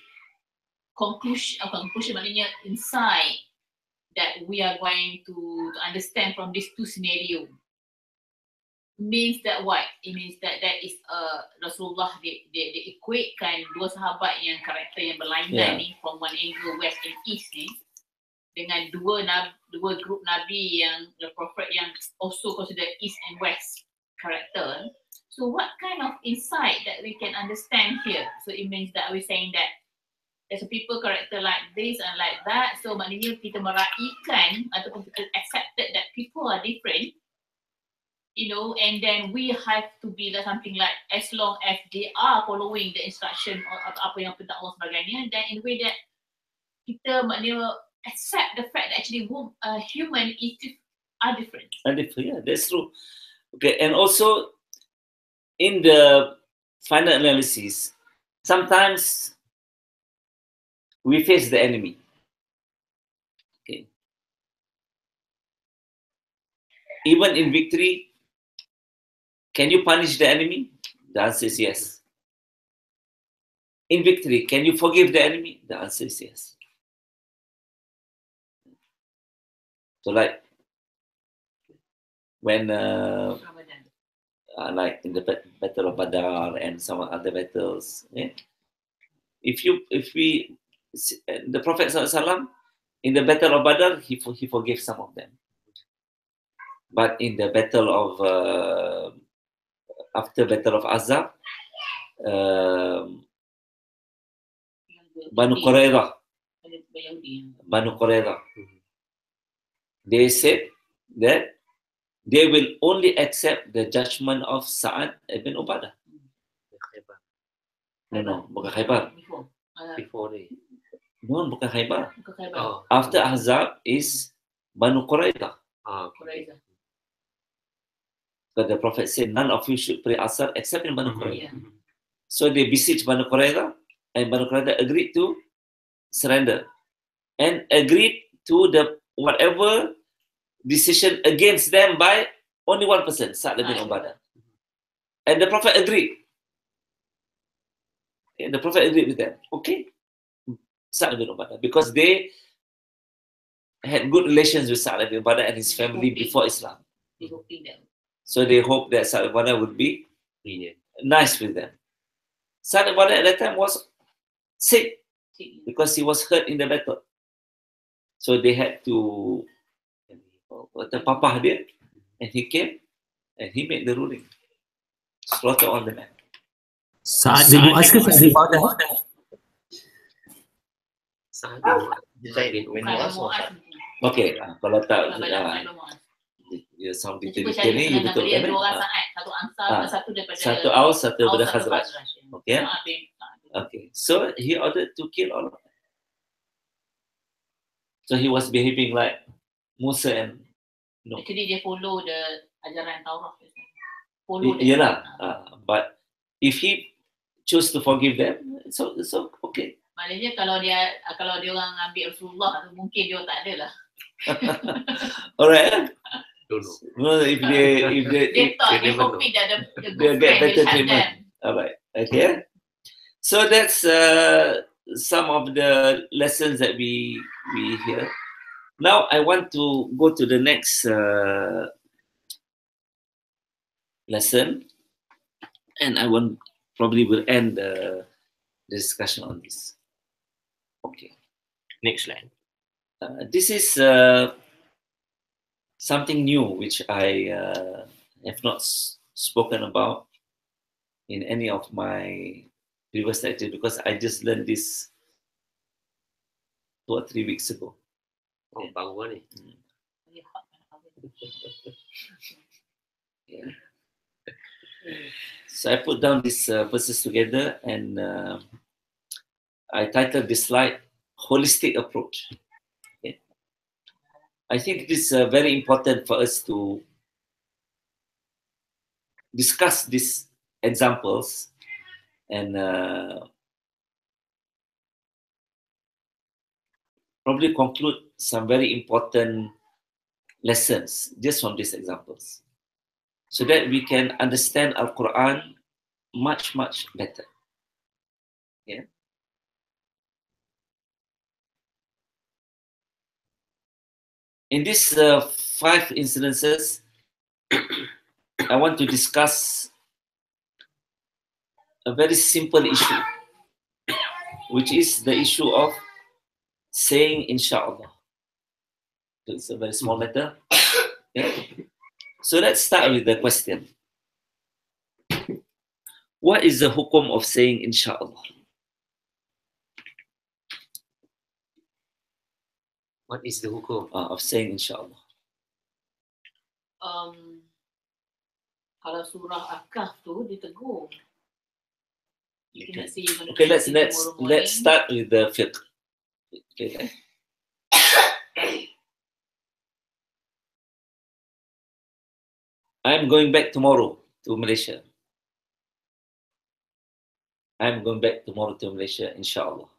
conclusion maknanya insight that we are going to understand from these two scenario? Means that what? It means that is Rasulullah they equatekan dua sahabat yang karakter yang berlainan ni from one angle west and east ni dengan dua group nabi yang the prophet yang also consider east and west character. So what kind of insight that we can understand here? So it means that we're saying that there's a people character like this and like that. So maknanya kita meraihkan ataupun kita accepted that people are different, you know, and then we have to be like something like as long as they are following the instruction atau apa yang perintah Allah sebagainya, then in a way that kita maknanya accept the fact that actually human are different. Yeah, that's true. Okay, and also in the final analysis, sometimes we face the enemy. Okay. Even in victory, can you punish the enemy? The answer is yes. In victory, can you forgive the enemy? The answer is yes. So like when like in the Battle of Badr and some other battles, yeah? The Prophet ﷺ, in the Battle of Badr, he forgave some of them. But in the battle of after Battle of Azab, Banu Qurayza, they said that they will only accept the judgment of Sa'ad ibn Ubadah. No, bukan Khaybar. Before ni. No, bukan Khaybar. Oh. After Ahzab is Banu Qurayza. Okay. Because the Prophet said none of you should pray Asr except in Banu Qurayza. Yeah. So they besieged Banu Qurayza, and Banu Qurayza agreed to surrender and agreed to the whatever decision against them by only one person, Sa'ad bin Ubadah. And the Prophet agreed. Okay, the Prophet agreed with them. Okay, Sa'ad bin Ubadah, because they had good relations with Sa'ad bin Ubadah and his family before Islam. So they hoped that Sa'ad bin Ubadah would be nice with them. Sa'ad bin Ubadah at that time was sick because he was hurt in the battle. So they had to papah dia, and he came and he made the ruling. Slaughter all the men. Sa'ad bin Mu'az ke Sa'ad bin Ubadah? Zaid bin Mu'az. Okay, kalau tak some detail ni, you betul kan? Dua orang Sa'ad, satu Ansar, satu daripada satu Aus, satu daripada Aus, Khazraj. Okay. Okay, so he ordered to kill all of them. So he was behaving like Musa and Nuh. Actually dia follow the ajaran Taurat. Yelah, but if he choose to forgive them, so okay. Maknanya kalau dia orang ambil Rasulullah, mungkin dia tak ada lah. Alright. Don't know. No, if They they thought they they never hoping that the they'll good get friend will better help treatment. them. Alright. Okay. So that's some of the lessons that we hear. Now I want to go to the next lesson, and I will probably will end the discussion on this. Okay. Next slide. This is something new which I have not spoken about in any of my previous lectures because I just learned this 2 or 3 weeks ago. Oh, baru ni. Yeah. So I put down these verses together and I titled this slide Holistic Approach. Okay. I think it is very important for us to discuss these examples and probably conclude some very important lessons just from these examples so that we can understand Al-Quran much, much better. Yeah. In these 5 incidences, I want to discuss a very simple issue, which is the issue of saying Insha'Allah. It's a very small letter. Yeah. So let's start with the question. What is the hukum of saying Insha'Allah? What is the hukum? Of saying Insha'Allah. Kalau surah Al-Kahf tu ditegur. If you nak say you're gonna Okay, do let's something tomorrow morning, let's start with the fiqh. Okay. I'm going back tomorrow to Malaysia. I'm going back tomorrow to Malaysia, inshallah.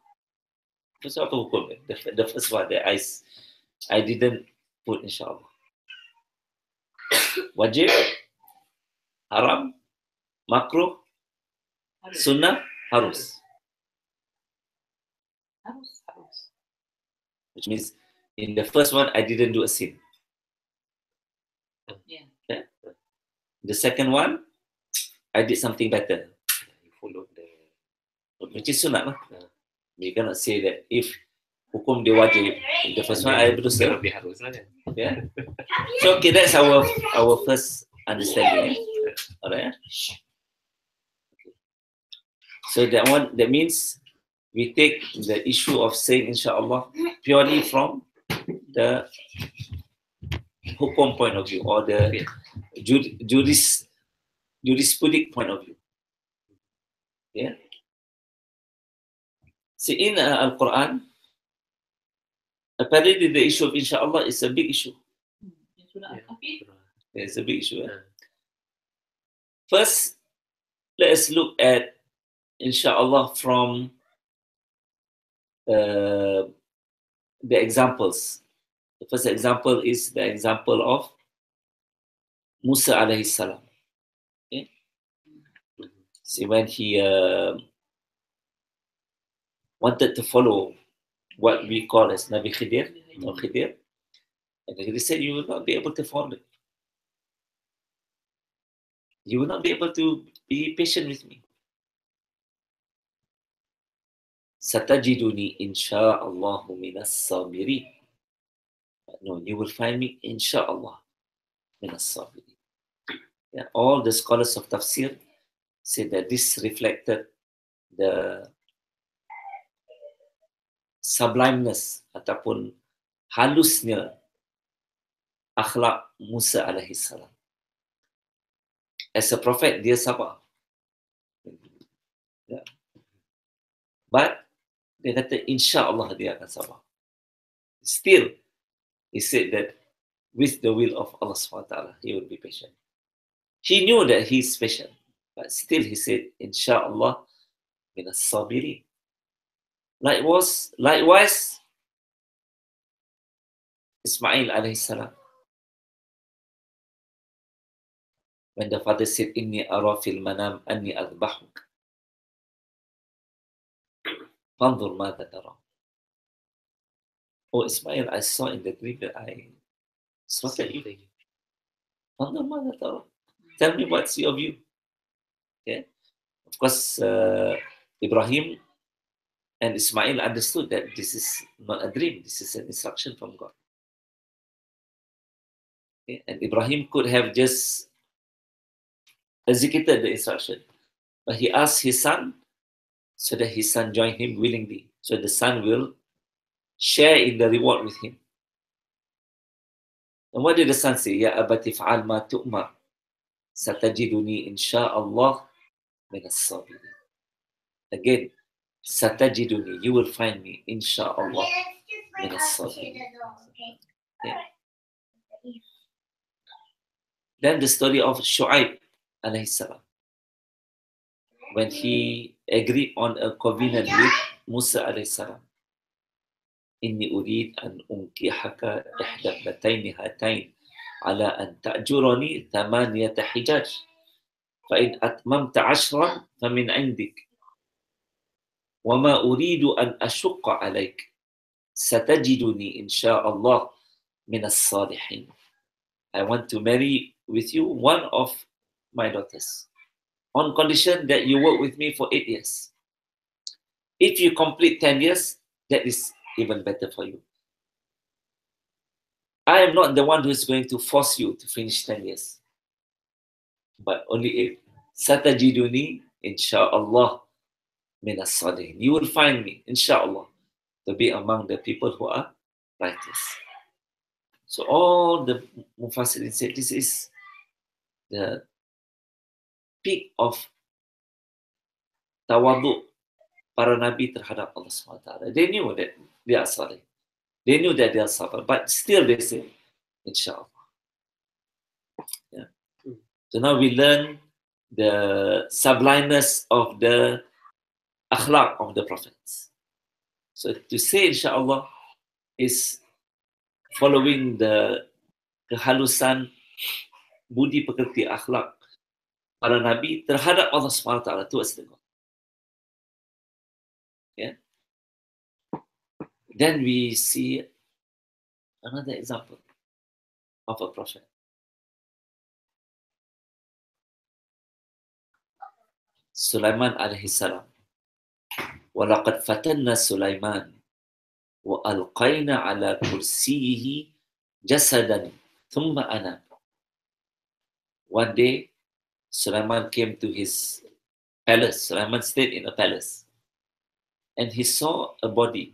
First apa hukum? The first one that I didn't put inshallah. Wajib, haram, makruh, harus. sunnah, harus. Harus. Which means in the first one I didn't do a sin. Yeah. Okay? The second one I did something better, You follow the which is sunnah lah. You cannot say that if hukum dia wajib, the first one I berdosa. lebih harus lah kan. Yeah. So okay, that's our first understanding. Yeah? Alright. So that means we take the issue of saying Insha'Allah purely from the hukum point of view or the jurisprudic point of view. Yeah. See, in Al-Quran, apparently the issue of Insha'Allah is a big issue. Yang surah Al-Kahf ni, It's a big issue. First, let us look at Insha'Allah from the examples. The first example is the example of Musa alayhi salam. Okay? See, when he wanted to follow what we call as Nabi Khidir, or Khidir, and he said, you will not be able to follow it. You will not be able to be patient with me. Satajiduni insha'Allahu minas sabirin. No, you will find me insha'Allah minas sabirin. Yeah, all the scholars of tafsir say that this reflected the sublimeness ataupun halusnya akhlak Musa alaihi salam. As a prophet, dia sabar. Yeah. But dia kata insya-Allah dia akan sabar. Still, he said that with the will of Allah SWT, he will be patient. He knew that he is patient, but still he said insya-Allah minas sabirin. Likewise, Ismail alayhi salam. When the father said, Inni ara fil manam anni adbahuk. Fanzur mada tara. Oh Ismail, I saw in the dream that I slaughtered you. Fanzur mada tara. Tell me what's your view. Okay. Of course, Ibrahim and Ismail understood that this is not a dream, this is an instruction from God. Okay? And Ibrahim could have just executed the instruction, but he asked his son so that his son joined him willingly, so the son will share in the reward with him. And what did the son say? Ya abati fa'al ma tu'mar, satajiduni insha'Allah min as-sabirin. Again, satajiduni, you will find me insha'Allah min as-sabirin. Okay. Then the story of Shu'aib alayhi salam. When he agreed on a covenant with Musa alayhi salam. Inni urid an unkihaka ihda ibnatayni hatain ala an ta'jurani thamaniyata hijaj. Fa in atmamta 'ashran famin 'indik. Wa ma uridu an ashqa 'alayk. Satajiduni insha'Allah min as-salihin. I want to marry with you one of my daughters, on condition that you work with me for 8 years. If you complete 10 years, that is even better for you. I am not the one who is going to force you to finish 10 years, but only 8. Satajiduni, insha'Allah, min as-salihin. You will find me, insha'Allah, to be among the people who are righteous. So all the Mufassirin said this is the peak of tawaduk para nabi terhadap Allah SWT. They knew that they are salih. They knew that they are sabar, but still they say, inshallah. Yeah. So now we learn the sublimeness of the akhlaq of the prophets. So to say inshallah is following the kehalusan budi pekerti akhlak para nabi terhadap Allah SWT towards the God. Yeah. Then we see another example of a prophet. Sulaiman alaihi salam. وَلَقَدْ فَتَنَّا سُلَيْمَانَ وَأَلْقَيْنَا عَلَى كُرْسِيِّهِ جَسَدًا ثُمَّ أَنَابَ. One day, Sulaiman came to his palace. Sulaiman stayed in a palace. And he saw a body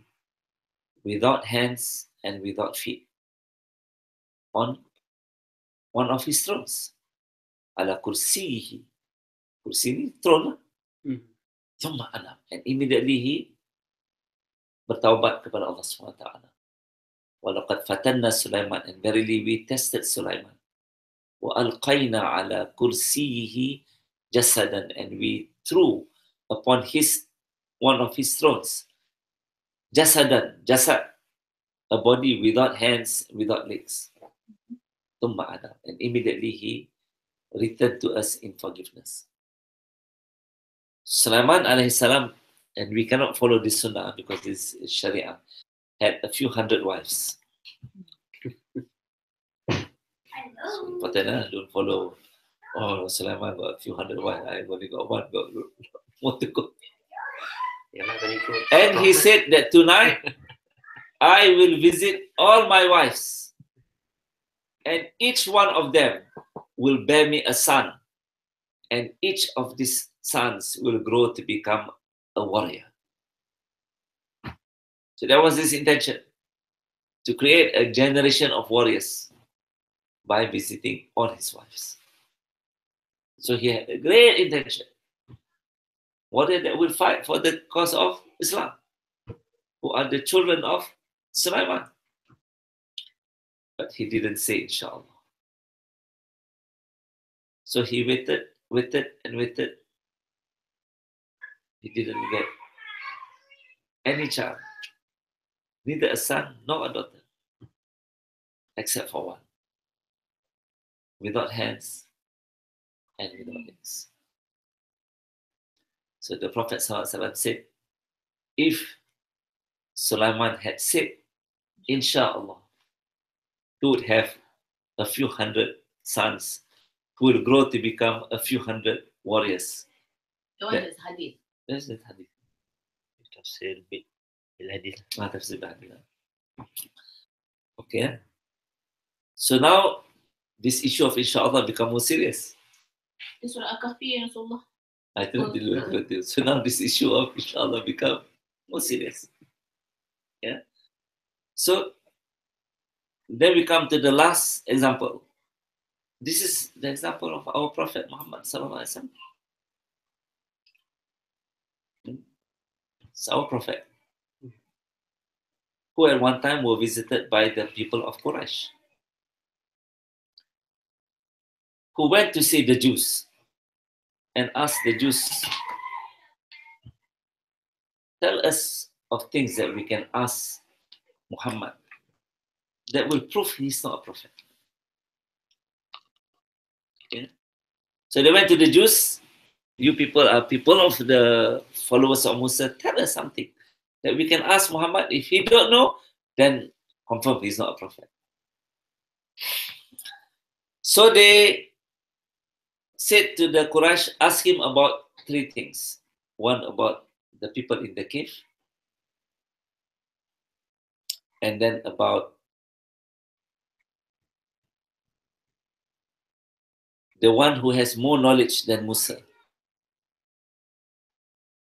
without hands and without feet on one of his thrones. Ala kursiyihi. Kursi ni throne. Thumma anam. And immediately he bertaubat kepada Allah SWT. Walaqad fatanna Sulaiman. And verily we tested Sulaiman. Wa alqayna ala kursiyihi jasadan. And we threw upon one of his thrones. Jasadan, jasad, a body without hands, without legs. Thumma adam. And immediately he returned to us in forgiveness. Sulaiman alayhi salam, and we cannot follow this sunnah because this is Sharia, had a few hundred wives. So important, don't follow. Oh, Sulaiman got a few hundred wives. I only got one. Got more to go. And he said that tonight I will visit all my wives, and each one of them will bear me a son, and each of these sons will grow to become a warrior. So that was his intention, to create a generation of warriors by visiting all his wives. So he had a great intention. Warrior that will fight for the cause of Islam, who are the children of Sulaiman. But he didn't say inshallah. So he waited and waited. He didn't get any child, neither a son nor a daughter. except for one. Without hands and without legs. So the Prophet ﷺ said, if Sulaiman had said, Insha'Allah, he would have a few hundred sons who will grow to become a few hundred warriors. The one that's hadith. That's the hadith. Tafsir bil hadis. Tafsir bil hadith. Okay. So now this issue of Insha'Allah become more serious. It's Surah Al-Kahfi, Rasulullah. I don't deal with it. So now this issue of Insha'Allah become more serious. Yeah. So then we come to the last example. This is the example of our Prophet Muhammad sallallahu alaihi wasallam. It's our Prophet, who at one time were visited by the people of Quraysh, who went to see the Jews and asked the Jews, tell us of things that we can ask Muhammad that will prove he's not a prophet. Okay? So they went to the Jews. You people are people of the followers of Musa. Tell us something that we can ask Muhammad. If he don't know, then confirm he's not a prophet. So they said to the Quraysh, ask him about three things. One about the people in the cave, and then about the one who has more knowledge than Musa,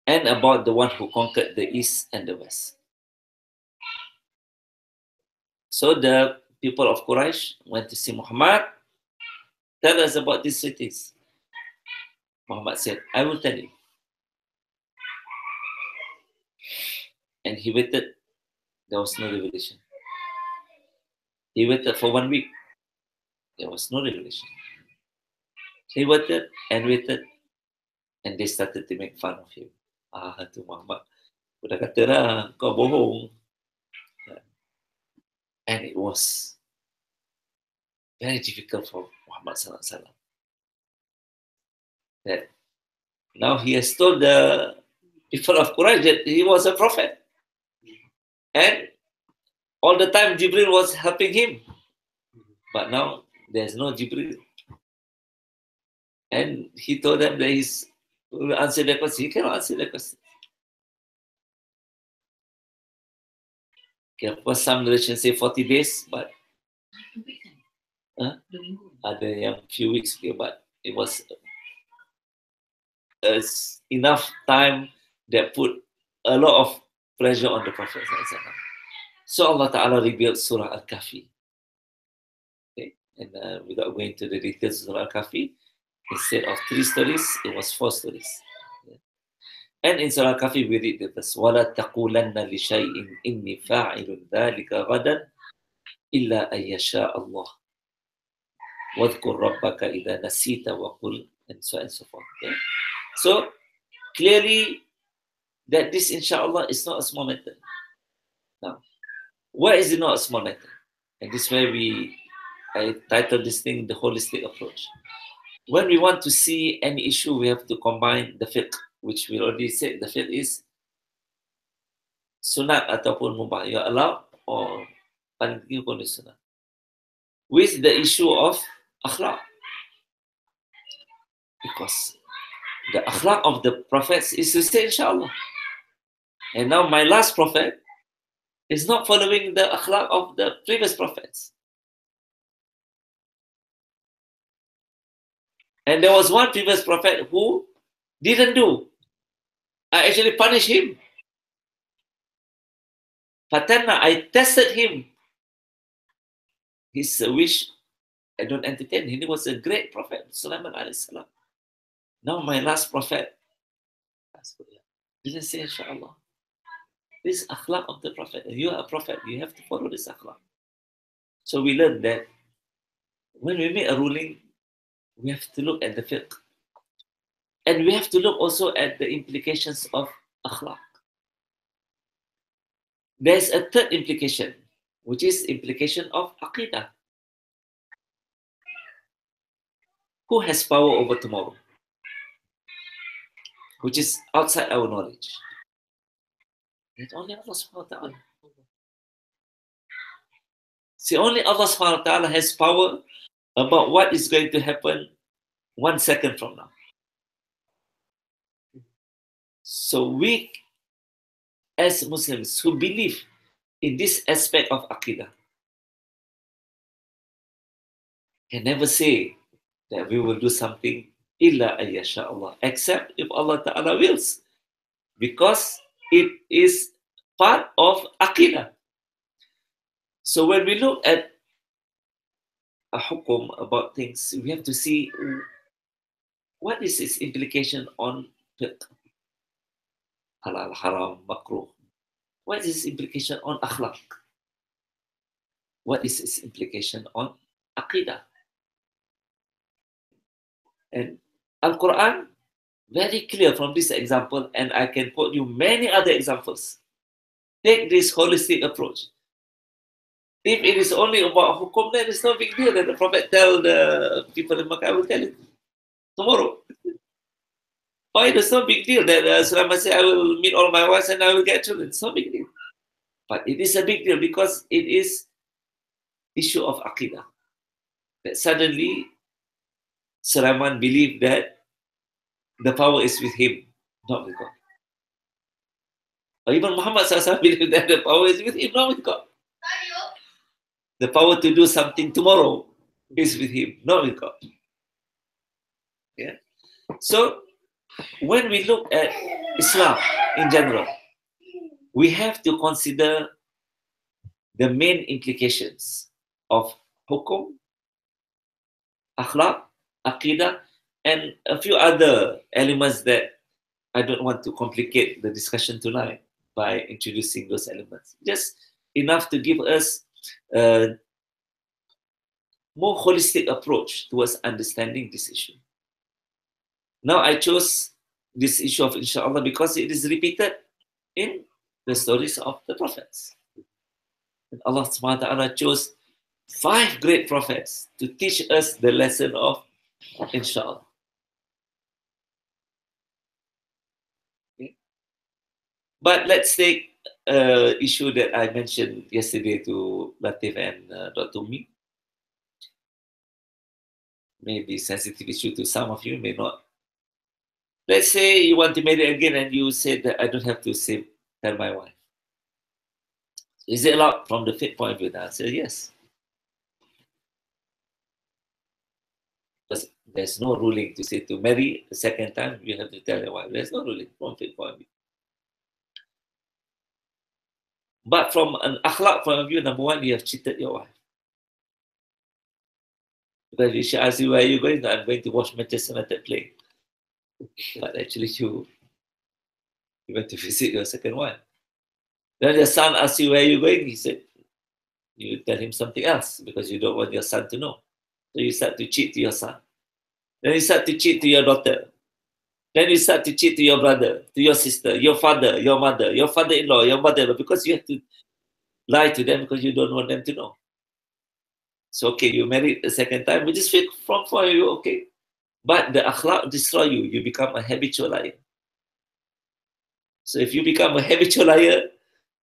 and about the one who conquered the east and the west. So the people of Quraysh went to see Muhammad. Tell us about these cities. Muhammad said, I will tell you. And he waited. There was no revelation. He waited for 1 week. There was no revelation. He waited, and they started to make fun of him. Tu Muhammad, udah kata dah, kau bohong. And it was very difficult for Muhammad sallallahu alaihi wasallam. That now he has told the people of Quraysh that he was a prophet. And all the time Jibril was helping him. But now there's no Jibril. And he told them that he will answer their question. He cannot answer their question. Okay, of course, some narrations say 40 days, but ada yang few weeks, okay, but it was enough time that put a lot of pressure on the Prophet. So Allah Ta'ala revealed Surah Al-Kahfi. Okay? And without going into the details of Surah Al-Kahfi, instead of 3 stories, it was 4 stories. Yeah. And in Surah Al-Kahfi, we read this, وَلَا تَقُولَنَّ لِشَيْءٍ إِنِّي فَاعِلٌ ذَلِكَ غَدًا إِلَّا أَن يَشَاءَ اللَّهُ وَاذْكُرْ رَبَّكَ إِذَا نَسِيتَ وَقُلْ, and so on and so forth. Okay? So, clearly, that this, inshallah, is not a small matter. Now, why is it not a small matter? And this is where I titled this thing, the holistic approach. When we want to see any issue, we have to combine the fiqh, which we already said. The fiqh is sunat ataupun mubah. You are allowed or paling tinggi pun sunat. With the issue of akhlaq. Because the akhlaq of the prophets is to say inshallah. And now my last prophet is not following the akhlaq of the previous prophets. And there was one previous prophet who didn't do. I actually punished him. Fatanna, I tested him. His wish, I don't entertain. He was a great prophet, Sulaiman alayhi salam. Now my last prophet didn't say inshallah. This is akhlaq of the prophet. You are a prophet, you have to follow this akhlaq. So we learned that when we make a ruling, we have to look at the fiqh. And we have to look also at the implications of akhlaq. There's a third implication, which is implication of aqidah. Who has power over tomorrow? Which is outside our knowledge. It's only Allah subhanahu wa ta'ala. See, only Allah subhanahu wa ta'ala has power about what is going to happen 1 second from now. So we, as Muslims who believe in this aspect of Aqidah, can never say that we will do something illa ayyasha Allah, except if Allah Ta'ala wills, because it is part of Aqidah. So when we look at a hukum about things, we have to see what is its implication on fiqh, halal, haram, makruh. What is its implication on akhlaq? What is its implication on aqidah? And Al-Quran, very clear from this example, and I can quote you many other examples. Take this holistic approach. If it is only about hukum, then it's no big deal that the Prophet tell the people in Makkah, I will tell it tomorrow. Or it is no big deal that Sulaiman said, I will meet all my wives and I will get children. It's no big deal. But it is a big deal because it is issue of aqidah. That suddenly Sulaiman believed that the power is with him, not with God. Or even Muhammad SAW believed that the power is with him, not with God. The power to do something tomorrow is with him, not with God. Yeah. So when we look at Islam in general, we have to consider the main implications of hukum, akhlaq, aqidah, and a few other elements that I don't want to complicate the discussion tonight by introducing those elements. Just enough to give us a more holistic approach towards understanding this issue. Now I chose this issue of inshallah because it is repeated in the stories of the prophets. And Allah subhanahu wa ta'ala chose 5 great prophets to teach us the lesson of inshallah. Okay. But let's take an issue that I mentioned yesterday to Latif and Dr. Mi. Maybe sensitive issue to some of you, may not. Let's say you want to marry again and you said that I don't have to tell my wife. Is it allowed from the faith point of view? The answer is yes. Because there's no ruling to say to marry the second time, you have to tell your wife. There's no ruling from faith point of view. But from an akhlaq point of view, number one, you have cheated your wife. Because if she asks you where you're going, I'm going to watch Manchester United play. But actually you went to visit your second wife. Then your son asks you where you're going, he said, you tell him something else because you don't want your son to know. So you start to cheat to your son. Then you start to cheat to your daughter. Then you start to cheat to your brother, to your sister, your father, your mother, your father-in-law, your mother-in-law, because you have to lie to them because you don't want them to know. So, okay, you married a second time, which is from for you, okay. But the akhlaq destroy you. You become a habitual liar. So if you become a habitual liar,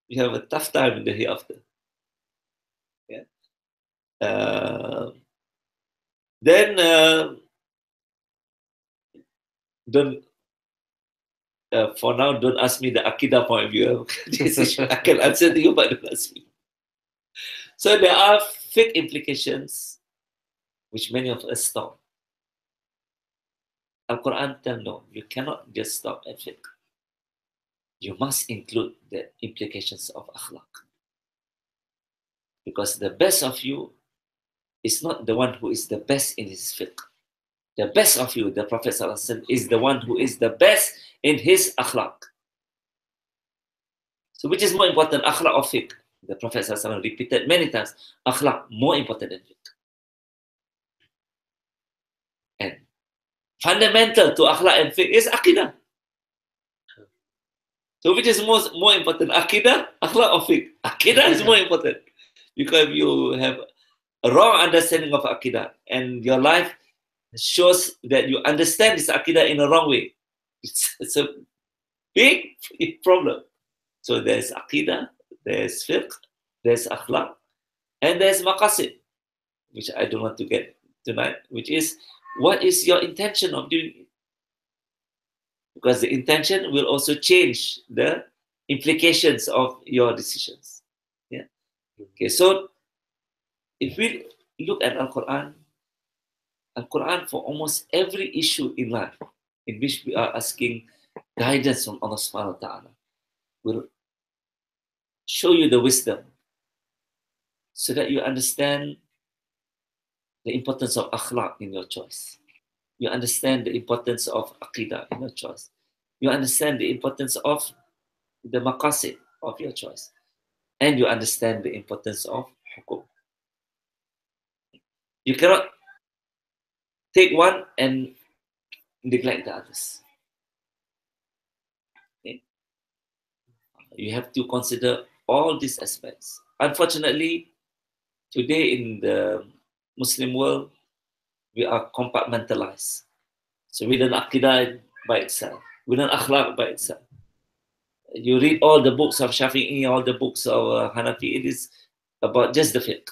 you have a tough time in the hereafter. Yeah. For now, don't ask me the Aqidah point of view. I can answer to you, but don't ask me. So there are fake implications which many of us stop. Al-Quran tells no, you cannot just stop at fiqh. You must include the implications of akhlaq. Because the best of you is not the one who is the best in his fiqh. The best of you, the Prophet ﷺ, is the one who is the best in his akhlaq. So which is more important, akhlaq or fiqh? The Prophet ﷺ repeated many times, akhlaq more important than fiqh. And fundamental to akhlaq and fiqh is aqidah. So which is more important, aqidah, akhlaq or fiqh? Aqidah is more important. Because you have a wrong understanding of aqidah and your life shows that you understand this Aqidah in a wrong way. It's a big problem. So there's Aqidah, there's fiqh, there's akhlaq, and there's maqasid, which I don't want to get tonight, which is what is your intention of doing it? Because the intention will also change the implications of your decisions. Yeah. Okay, so if we look at Al-Quran for almost every issue in life in which we are asking guidance from Allah subhanahu wa ta'ala will show you the wisdom so that you understand the importance of akhlaq in your choice. You understand the importance of aqidah in your choice. You understand the importance of the maqasid of your choice. And you understand the importance of hukum. You cannot take one and neglect the others. Okay? You have to consider all these aspects. Unfortunately, today in the Muslim world, we are compartmentalized. So we learn aqidah by itself. We learn akhlaq by itself. You read all the books of Shafi'i, all the books of Hanafi, it is about just the fiqh.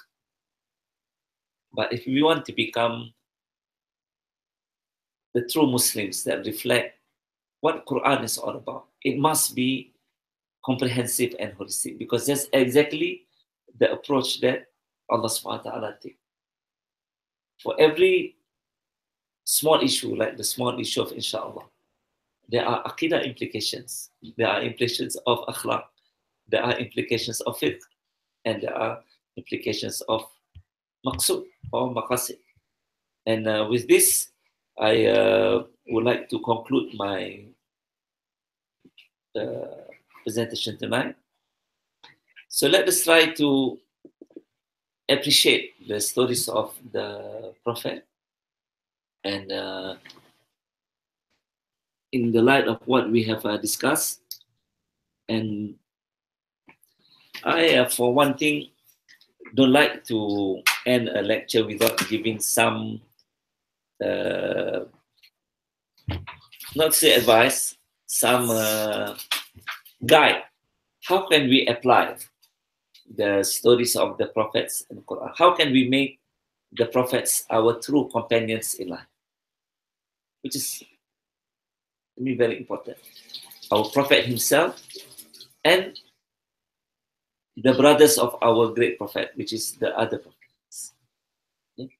But if we want to become the true Muslims that reflect what Quran is all about, it must be comprehensive and holistic, because that's exactly the approach that Allah subhanahu wa ta'ala takes. For every small issue, like the small issue of inshallah, there are aqidah implications, there are implications of akhlaq, there are implications of fiqh, and there are implications of maqsud or maqasid. And with this, I would like to conclude my presentation tonight. So let us try to appreciate the stories of the Prophet, and in the light of what we have discussed. And I, for one thing, don't like to end a lecture without giving some, not say advice, some guide. How can we apply the stories of the prophets in the Quran? How can we make the prophets our true companions in life? Which is, to me, very important. Our prophet himself and the brothers of our great prophet, which is the other prophets. Okay?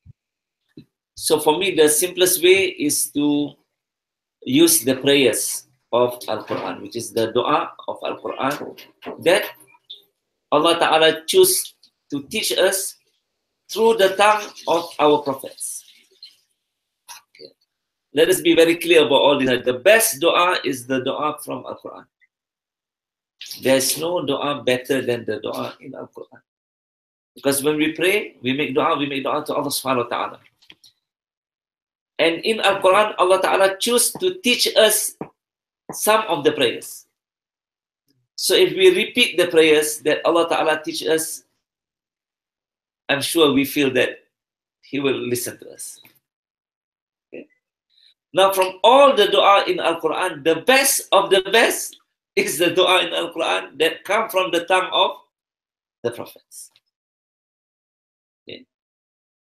So for me, the simplest way is to use the prayers of Al-Quran, which is the dua of Al-Quran, that Allah Ta'ala choose to teach us through the tongue of our prophets. Okay. Let us be very clear about all this. The best dua is the dua from Al-Quran. There's no dua better than the dua in Al-Quran. Because when we pray, we make dua to Allah subhanahu wa ta'ala. And in Al-Quran, Allah Ta'ala choose to teach us some of the prayers. So if we repeat the prayers that Allah Ta'ala teach us, I'm sure we feel that He will listen to us. Okay. Now from all the dua in Al-Quran, the best of the best is the dua in Al-Quran that come from the tongue of the prophets. Okay.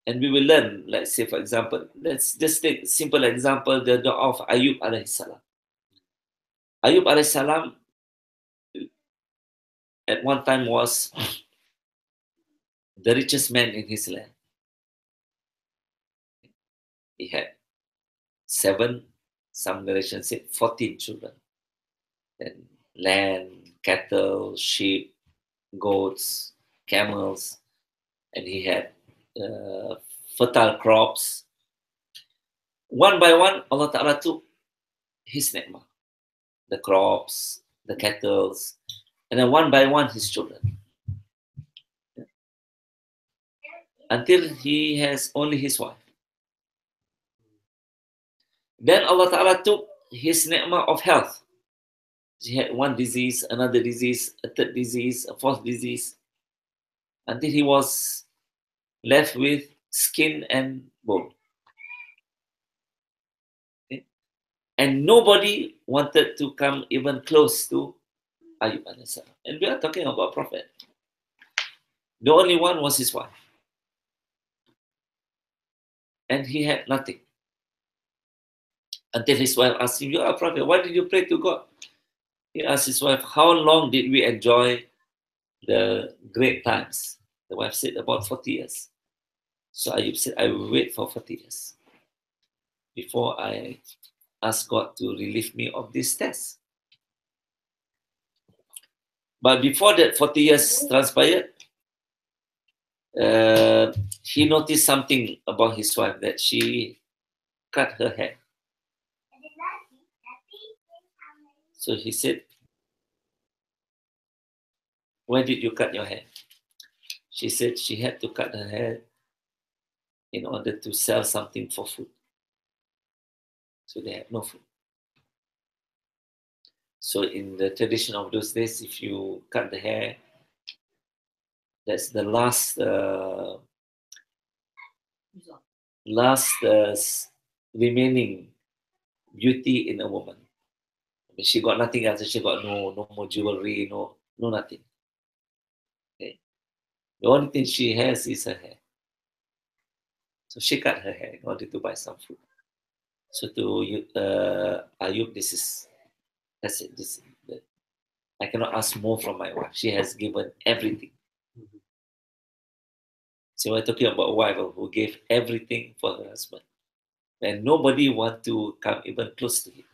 And we will learn, let's say for example, let's just take simple example, the dua of Ayub alayhi salam. Ayub alayhi salam at one time was the richest man in his land. He had 7, some narrations say 14 children. And land, cattle, sheep, goats, camels, and he had fertile crops. One by one, Allah Ta'ala took his ni'mah, the crops, the cattle, and then one by one his children. Until he has only his wife. Then Allah Ta'ala took his ni'mah of health. He had one disease, another disease, a third disease, a fourth disease, until he was left with skin and bone. And nobody wanted to come even close to Ayub alayhi salam. And we are talking about Prophet. The only one was his wife. And he had nothing. Until his wife asked him, "You are a prophet, why did you pray to God?" He asked his wife, "How long did we enjoy the great times?" The wife said, "About 40 years. So Ayub said, "I will wait for 40 years before I ask God to relieve me of this test." But before that 40 years transpired, he noticed something about his wife, that she cut her hair. So he said, "Why did you cut your hair?" She said she had to cut her hair in order to sell something for food. So they had no food. So in the tradition of those days, if you cut the hair, that's the last remaining beauty in a woman. I mean, she got nothing else. She got no more jewelry, no nothing. Okay. The only thing she has is her hair. So she cut her hair in order to buy some food. So to Ayub, that's it. I cannot ask more from my wife. She has given everything. So we're talking about a wife who gave everything for her husband. And nobody want to come even close to him.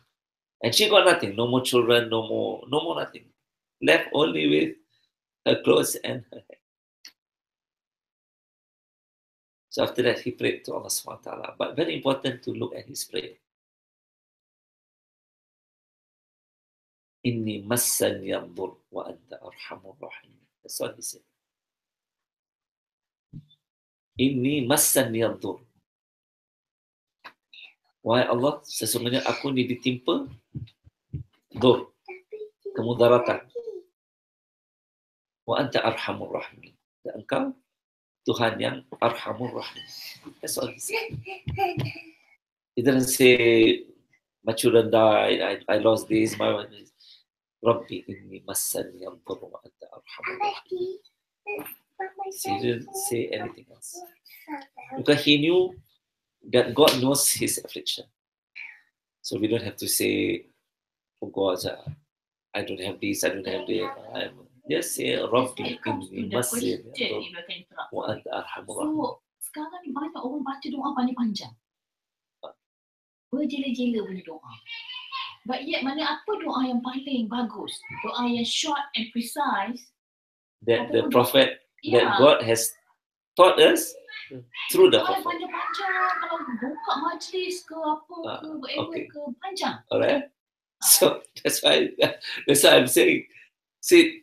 And she got nothing. No more children, no more nothing. Left only with her clothes and her hair. So after that, he prayed to Allah subhanahu wa ta'ala. But very important to look at his prayer. Inni massan yandur wa anta arhamur rahim. That's what he said. Inni massan yandur. Wahai Allah, sesungguhnya aku ni ditimpa dur, kemudaratan. Wa anta arhamur rahim. Dan engkau Tuhan yang arhamur rahim. That's all he said. He didn't say my children died, I lost this, my wife is Rabbi inni massani yandur wa anta arhamur rahim. He didn't say anything else. Because he knew that God knows his affliction. So we don't have to say, "Oh God, I don't have this, I don't have that." Just say, "Rabbi inni massani yandur wa anta arhamur rahim." So sekarang ni banyak orang baca doa panjang-panjang. Berjela-jela punya doa. But yet mana apa doa yang paling bagus? Doa yang short and precise. That the prophet, that God has taught us through the Doa yang prophet. panjang-panjang. Kalau buka majlis ke apa ke, whatever okay. ke, panjang. Alright? So that's why I'm saying, see,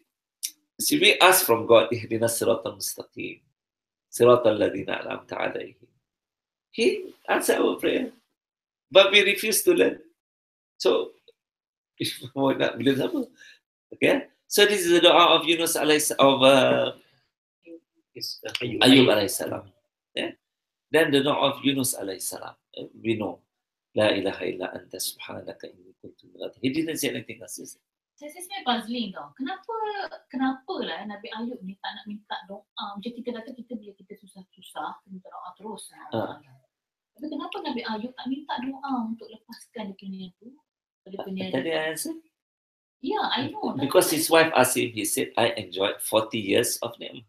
we ask from God, ihdinas siratal mustaqim, siratal ladina an'amta alaihim. He answered our prayer. But we refuse to learn. So, mau nak beli apa? Okay? So this is the dua of Yunus Ayub alayhi salam. Yeah? Then the dua of Yunus alayhi salam. We know, La ilaha illa anta subhanaka inni kuntu minadh. He didn't say anything else. Saya sebenarnya puzzling tau. Kenapa lah Nabi Ayub ni tak nak minta doa. Macam kita kata kita bila kita susah-susah, kita minta doa terus. Tapi kenapa Nabi Ayub tak minta doa untuk lepaskan dia punya tu? Tadi I answered. Yeah, I know. Because his wife asked him, he said, I enjoyed 40 years of them.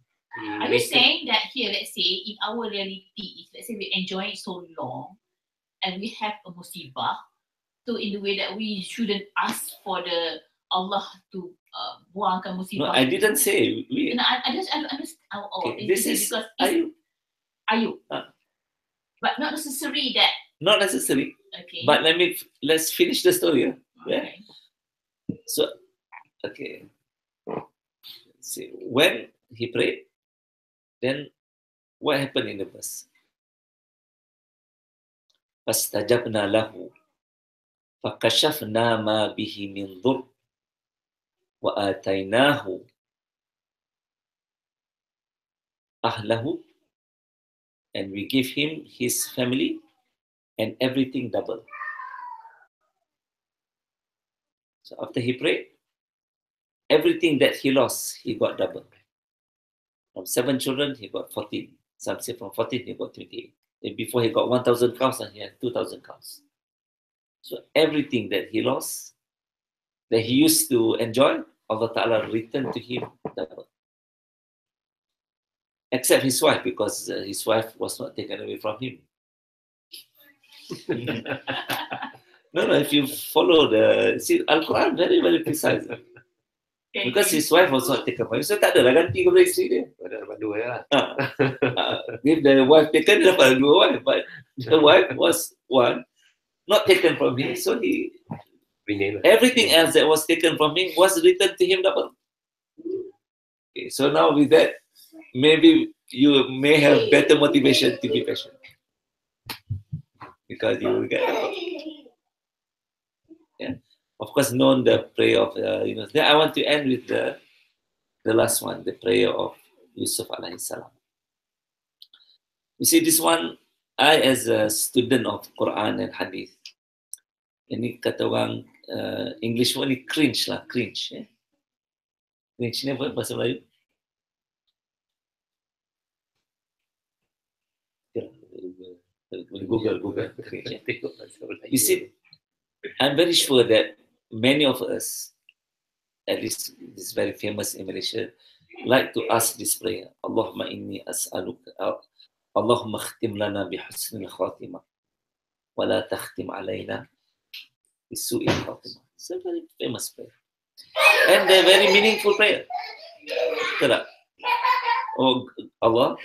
Are you saying that here, let's say, in our reality, if let's say we enjoy it so long and we have a musibah, so in the way that we shouldn't ask for the Allah to buangkan musibah. No, I didn't say. I don't understand. Okay, this is because Ayub. But not necessary that. Not necessary. Okay. But let's finish the story. Yeah? Okay. So, okay. See, when he prayed, then what happened in the verse? فَاسْتَجَبْنَا لَهُ فَكَشَفْنَا مَا بِهِ مِنْ ضُرٍّ وَآتَيْنَاهُ أَهْلَهُ, and we give him his family and everything double. So after he prayed, everything that he lost, he got double. From 7 children, he got 14. Some say from 14, he got 28. And before he got 1,000 cows, and he had 2,000 cows. So everything that he lost, that he used to enjoy, Allah Ta'ala returned to him double. Except his wife, because his wife was not taken away from him. No, if you follow Al-Quran very, very precise. Because his wife was not taken from him. So tak adalah ganti kepada isteri dia. Ada dapat 2 lah. If the wife taken, dia dapat 2 wife. But the wife was one, not taken from him. So everything else that was taken from him was returned to him double. Okay, so now with that, maybe you may have better motivation to be patient. Because you will get double. Yeah. Of course, known the prayer of Yunus. Then I want to end with the last one, the prayer of Yusuf alaihi salam. You see, this one, I as a student of Quran and Hadith, ini kata orang English one ni cringe lah, cringe. Cringe ni apa bahasa Melayu? Google. Cringe. You see, I'm very sure that many of us, at least this very famous in Malaysia, like to ask this prayer. Allahumma inni as'aluka, Allahumma khtim lana bihusnil khatimah, wa la takhtim alayna bisu'il khatimah. It's a very famous prayer. And a very meaningful prayer. Correct. Oh Allah,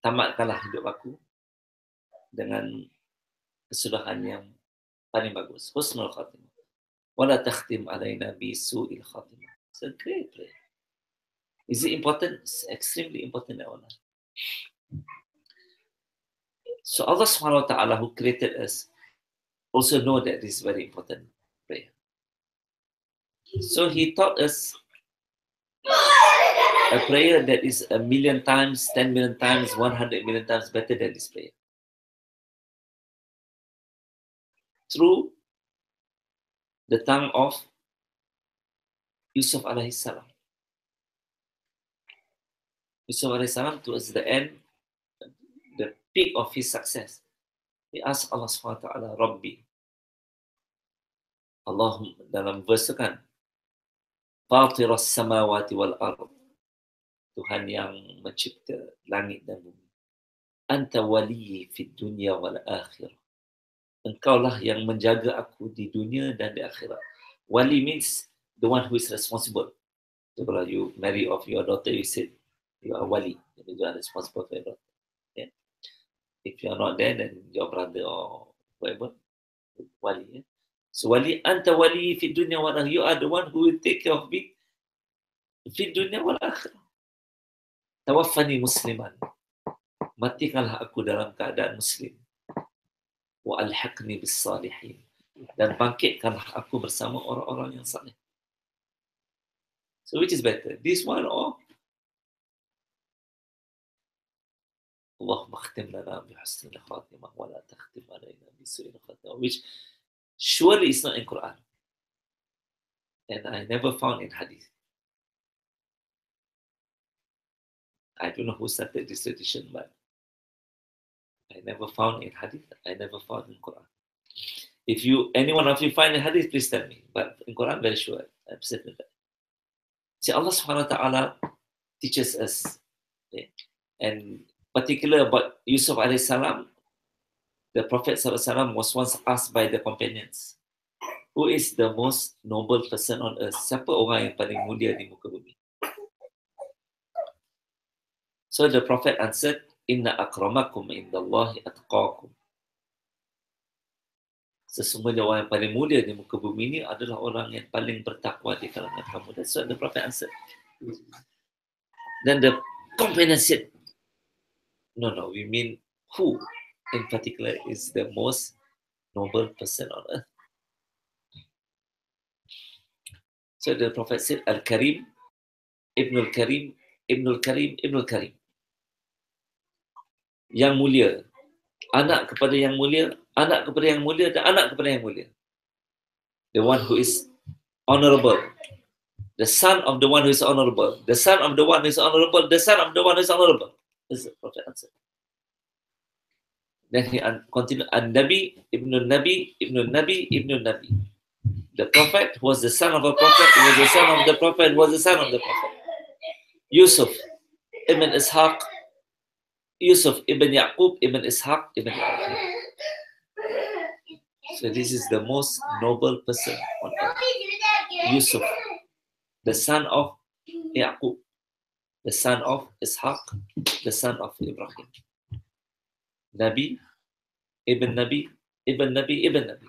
tamatkanlah hidup aku dengan kesudahan yang paling bagus. Husnul khatimah. Wala takhtim alayna bi su'il khatimah. It's a great prayer. Is it important? It's extremely important. So Allah subhanahu wa ta'ala who created us also know that this is very important prayer. So he taught us a prayer that is 1,000,000 times, 10 million times, 100 million times better than this prayer. Through the tongue of Yusuf alaihi salam. Yusuf alaihi salam towards the end, the peak of his success. He asked Allah SWT, Rabbi. Allah dalam verse kan, Fatiras samawati wal ard. Tuhan yang mencipta langit dan bumi. Anta waliyi fid dunya wal akhirah. Engkaulah yang menjaga aku di dunia dan di akhirat. Wali means the one who is responsible. So kalau you marry off your daughter, you said you are wali. You are responsible for your daughter. Yeah. If you are not there, then your brother or whoever, wali. Yeah. So wali, anta wali fi dunya wal akhirah. You are the one who will take care of me fi dunya wal akhirah. Tawaffani musliman. Matikanlah aku dalam keadaan muslim. Wa alhaqni bis salihin. Dan bangkitkanlah aku bersama orang-orang yang saleh. So which is better? This one or Allahumma khtim lana bi husnil khatimah wa la takhtim alayna bi su'il khatimah, which surely is not in Quran. And I never found in Hadith. I don't know who started this tradition, but I never found in Hadith. I never found in Quran. If any one of you find in Hadith, please tell me. But in Quran, very sure. I'm certain that. See, Allah subhanahu wa ta'ala teaches us, okay, and particular about Yusuf alayhi salam, the Prophet sallallahu alaihi wasallam was once asked by the companions, who is the most noble person on earth? Siapa orang yang paling mulia di muka bumi? So the Prophet answered, Inna akramakum indallahi atqakum. Sesungguhnya orang yang paling mulia di muka bumi ini adalah orang yang paling bertakwa di kalangan kamu. That's what the Prophet answered. Then the companion said, no, we mean who in particular is the most noble person on earth. So the Prophet said, Al-Karim, Ibnul Karim, Ibnul Karim, Ibnul Karim. Yang mulia, anak kepada yang mulia, anak kepada yang mulia, dan anak kepada yang mulia. the one who is honorable. The son of the one who is honorable. The son of the one who is honorable. The son of the one who is honorable. This is the Prophet answered. Then he continued, An-Nabi, Ibn Nabi, Ibn Nabi, Ibn Nabi. The Prophet was the son of a Prophet, was the son of the Prophet, was the son of the Prophet. Yusuf, Ibn Ishaq, Yusuf, Ibn Yaqub, Ibn Ishaq, Ibn Yaqub. So this is the most noble person on earth. Yusuf, the son of Yaqub, the son of Ishaq, the son of Ibrahim. Nabi, Ibn Nabi, Ibn Nabi, Ibn Nabi.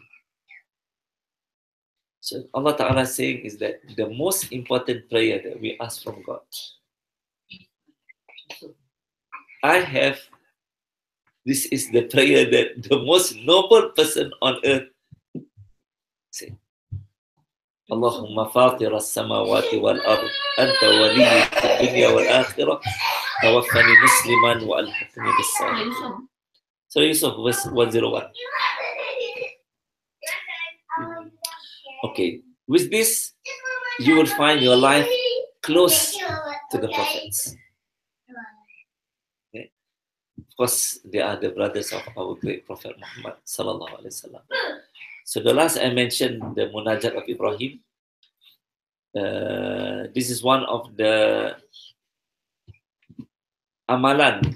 So Allah Ta'ala is saying is that the most important prayer that we ask from God. This is the prayer that the most noble person on earth say. Allahumma fatir as-samawati wal-ard, anta waliyyi fid-dunya wal-akhirah, tawaffani musliman wa alhiqni bis-salihin. So Yusuf, verse 101. Okay, with this, you will find your life close to the prophets. Okay. Of course, they are the brothers of our great Prophet Muhammad sallallahu alaihi wasallam. So the last I mentioned, the Munajat of Ibrahim. This is one of the amalan,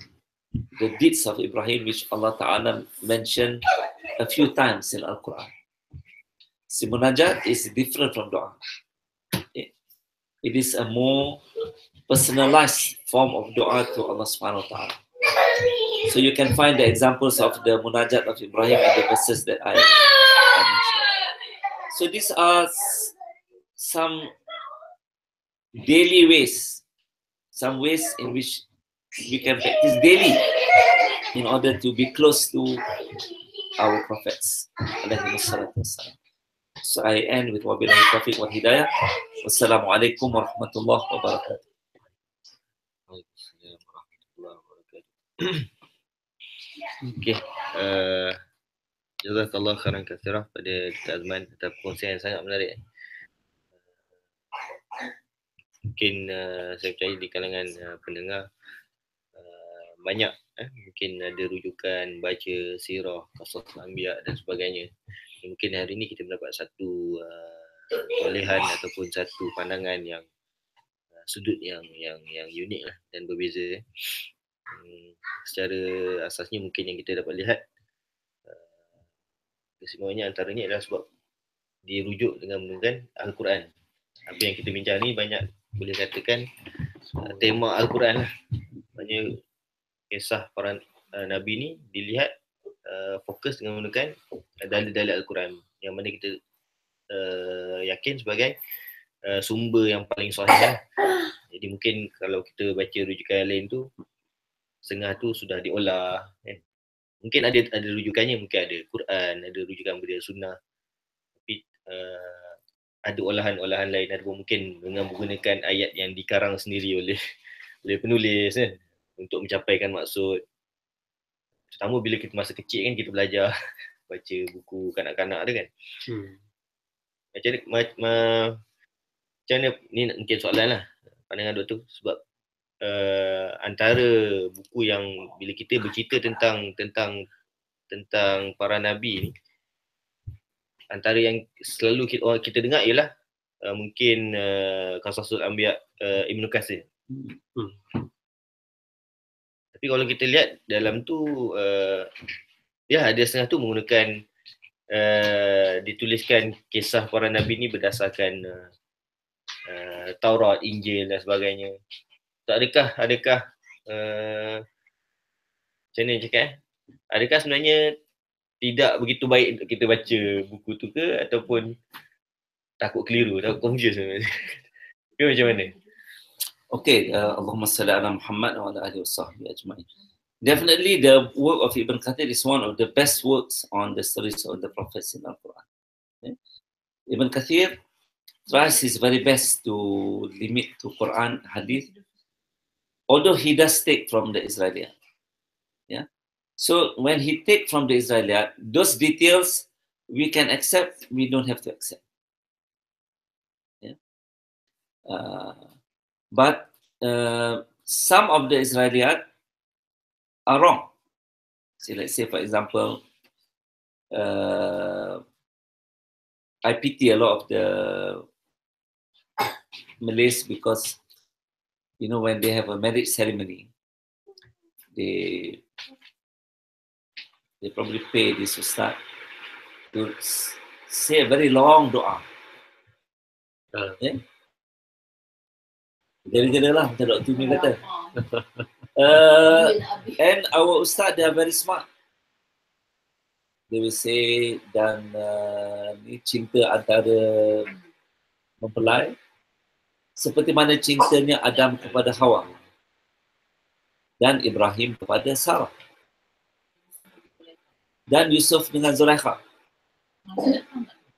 the deeds of Ibrahim, which Allah Ta'ala mentioned a few times in Al-Quran. So Munajat is different from dua. It is a more personalized form of dua to Allah Subhanahu wa Ta'ala. So you can find the examples of the Munajat of Ibrahim in the verses that I mentioned. So these are some daily ways, some ways in which we can practice daily in order to be close to our prophets. So I end with wabillahi taufiq wal hidayah. Wassalamualaikum warahmatullahi wabarakatuh. Okay. Jazakallah khairan katsirah pada Dr. Azman atas perkongsian yang sangat menarik. Mungkin saya percaya di kalangan pendengar banyak mungkin ada rujukan baca sirah, qasas anbiya dan sebagainya. Mungkin hari ini kita mendapat satu tolehan ataupun satu pandangan yang sudut yang unik lah dan berbeza. Secara asasnya mungkin yang kita dapat lihat kesemuanya antaranya adalah sebab dirujuk dengan menggunakan Al-Quran. Apa yang kita bincang ni banyak boleh katakan tema Al-Quran lah. Maksudnya kisah para Nabi ni dilihat fokus dengan menggunakan dalil-dalil Al-Quran yang mana kita yakin sebagai sumber yang paling sahih lah. Jadi mungkin kalau kita baca rujukan lain tu setengah tu sudah diolah kan. Mungkin ada rujukannya, mungkin ada Quran, ada rujukan berdasar sunnah. Tapi ada olahan-olahan lain, ada mungkin dengan menggunakan ayat yang dikarang sendiri oleh penulis kan, untuk mencapaikan maksud. Terutama bila kita masa kecil kan kita belajar baca buku kanak-kanak tu kan. Macam mana ni mungkin soalan lah pandangan doktor, sebab antara buku yang bila kita bercerita tentang para nabi ni, antara yang selalu kita dengar ialah mungkin Qasasul Anbiya Ibn Katsir. Tapi kalau kita lihat dalam tu ya ada setengah tu menggunakan dituliskan kisah para nabi ni berdasarkan Taurat, Injil dan sebagainya. Adakah macam mana cakap adakah sebenarnya tidak begitu baik kita baca buku tu ke, ataupun takut keliru, takut confuse sebenarnya? Ke macam mana? Okay, Allahumma salli ala Muhammad wa ala alihi wasahbihi ajma'in. Definitely the work of Ibn Kathir is one of the best works on the stories of the prophets in Al-Quran. Okay? Ibn Kathir tries his very best to limit to Quran, Hadith, although he does take from the Israeliyat. Yeah. So when he take from the Israeliyat, those details we can accept, we don't have to accept. But some of the Israeliyat are wrong. So let's say, for example, I pity a lot of the Malays because, when they have a marriage ceremony, they probably pay this ustaz to say a very long doa. Gara-gara lah, macam Dr. Tumi kata. And our ustaz, they are very smart. They will say, dan ni cinta antara mempelai seperti mana cintanya Adam kepada Hawa dan Ibrahim kepada Sarah dan Yusuf dengan Zulaikha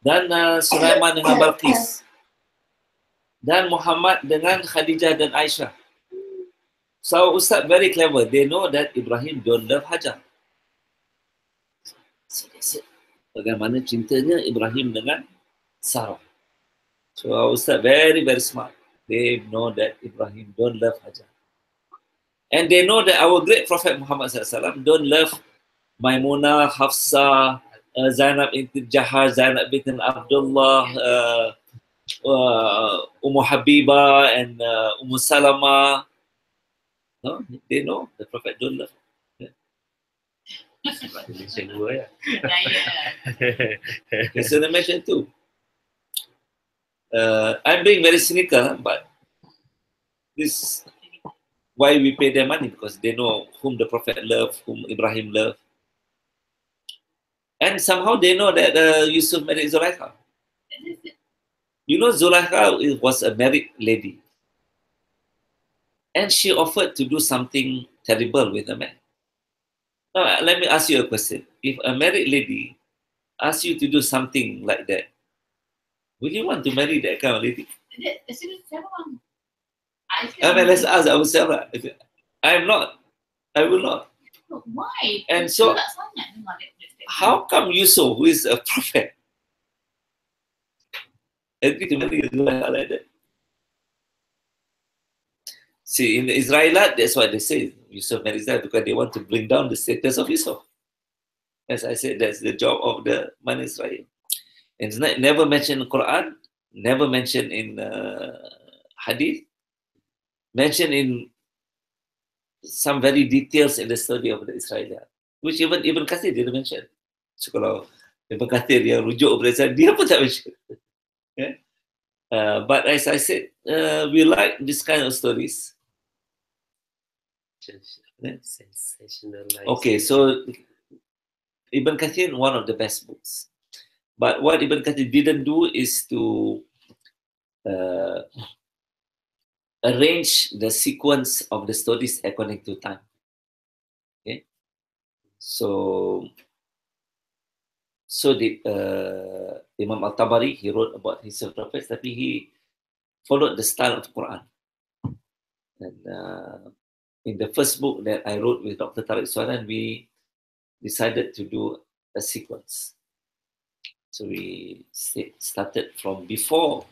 dan Sulaiman dengan Balqis dan Muhammad dengan Khadijah dan Aisyah. So Ustaz very clever. They know that Ibrahim don't love Hajar. Bagaimana cintanya Ibrahim dengan Sarah. So our Ustaz very, very smart. They know that Ibrahim don't love Hajar. And they know that our great Prophet Muhammad SAW don't love Maimunah, Hafsah, Zainab binti Jahaj, Zainab binti Abdullah, Ummu Habibah, and Ummu Salama. No, they know the Prophet don't love. Mention dua ya. So they mention too. I'm being very cynical, but this why we pay their money, because they know whom the Prophet loved, whom Ibrahim loved. And somehow they know that Yusuf married Zulaikha. Zulaikha was a married lady. And she offered to do something terrible with a man. Now, let me ask you a question. If a married lady asks you to do something like that, will you want to marry that kind of lady? Let's ask ourselves. I'm not. I will not. Why? And so, how come Yusuf, who is a prophet, agree to marry Zulaikha like that? See, in the Israelite, that's what they say. Yusuf marries her because they want to bring down the status of Yusuf. As I said, that's the job of the Man Israel. And it's never mentioned in Quran, never mentioned in Hadith, mentioned in some very details in the study of the Israelite, which even Ibn Kathir didn't mention. So kalau Ibn Kathir yang rujuk berdasarkan, dia pun tak mention. Yeah? But as I said, we like this kind of stories. Sensationalized. Okay, so Ibn Kathir, one of the best books. But what Ibn Kathir didn't do is to arrange the sequence of the stories according to time. Okay, so did Imam Al-Tabari. He wrote about his prophets, but he followed the style of the Quran. And in the first book that I wrote with Dr. Tariq Suhanan, we decided to do a sequence. So we started from before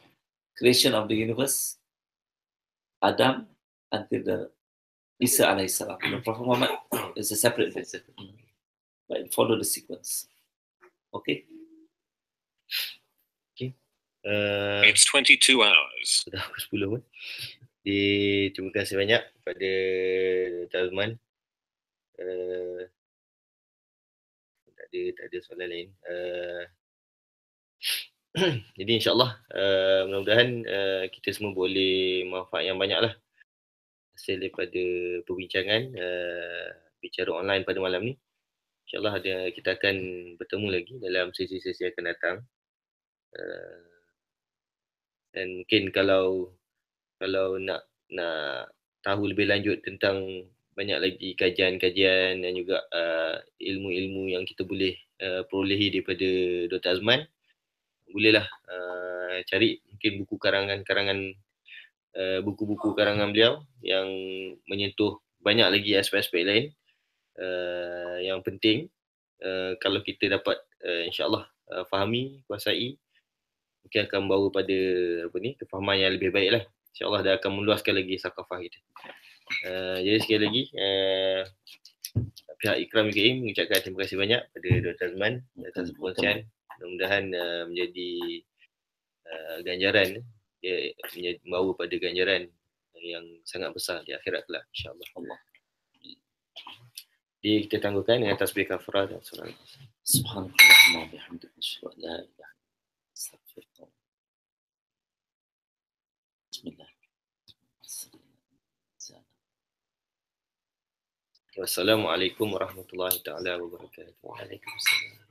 creation of the universe, Adam, until the Isa alayhi salam. The Prophet Muhammad is a separate book, but follow the sequence. Okay. It's 22 hours. Sudah pukul 10 pun. Terima kasih banyak kepada Dr. Azman. Tak ada soalan lain. Jadi insyaAllah mudah-mudahan kita semua boleh manfaat yang banyak lah hasil daripada perbincangan bicara online pada malam ni. InsyaAllah kita akan bertemu lagi dalam sesi-sesi akan datang. Dan mungkin kalau nak tahu lebih lanjut tentang banyak lagi kajian-kajian dan juga ilmu-ilmu yang kita boleh perolehi daripada Dr. Azman, bolehlah cari mungkin buku-buku karangan beliau yang menyentuh banyak lagi aspek-aspek lain yang penting kalau kita dapat insyaAllah fahami, kuasai, mungkin akan membawa pada kefahaman yang lebih baik lah InsyaAllah dia akan meluaskan lagi sakafah kita. Jadi sekali lagi pihak Ikram UKM mengucapkan terima kasih banyak pada Dr. Azman atas perkongsian. Mudah-mudahan menjadi ganjaran, dia membawa pada ganjaran yang sangat besar di akhirat kelak, insya-Allah. Jadi kita tangguhkan dengan tasbih kafarah dan salat. Subhanallah wa bihamdihi asyhadu an la ilaha illa anta astaghfiruka. Bismillah. Wassalamualaikum warahmatullahi taala wabarakatuh. Waalaikumsalam.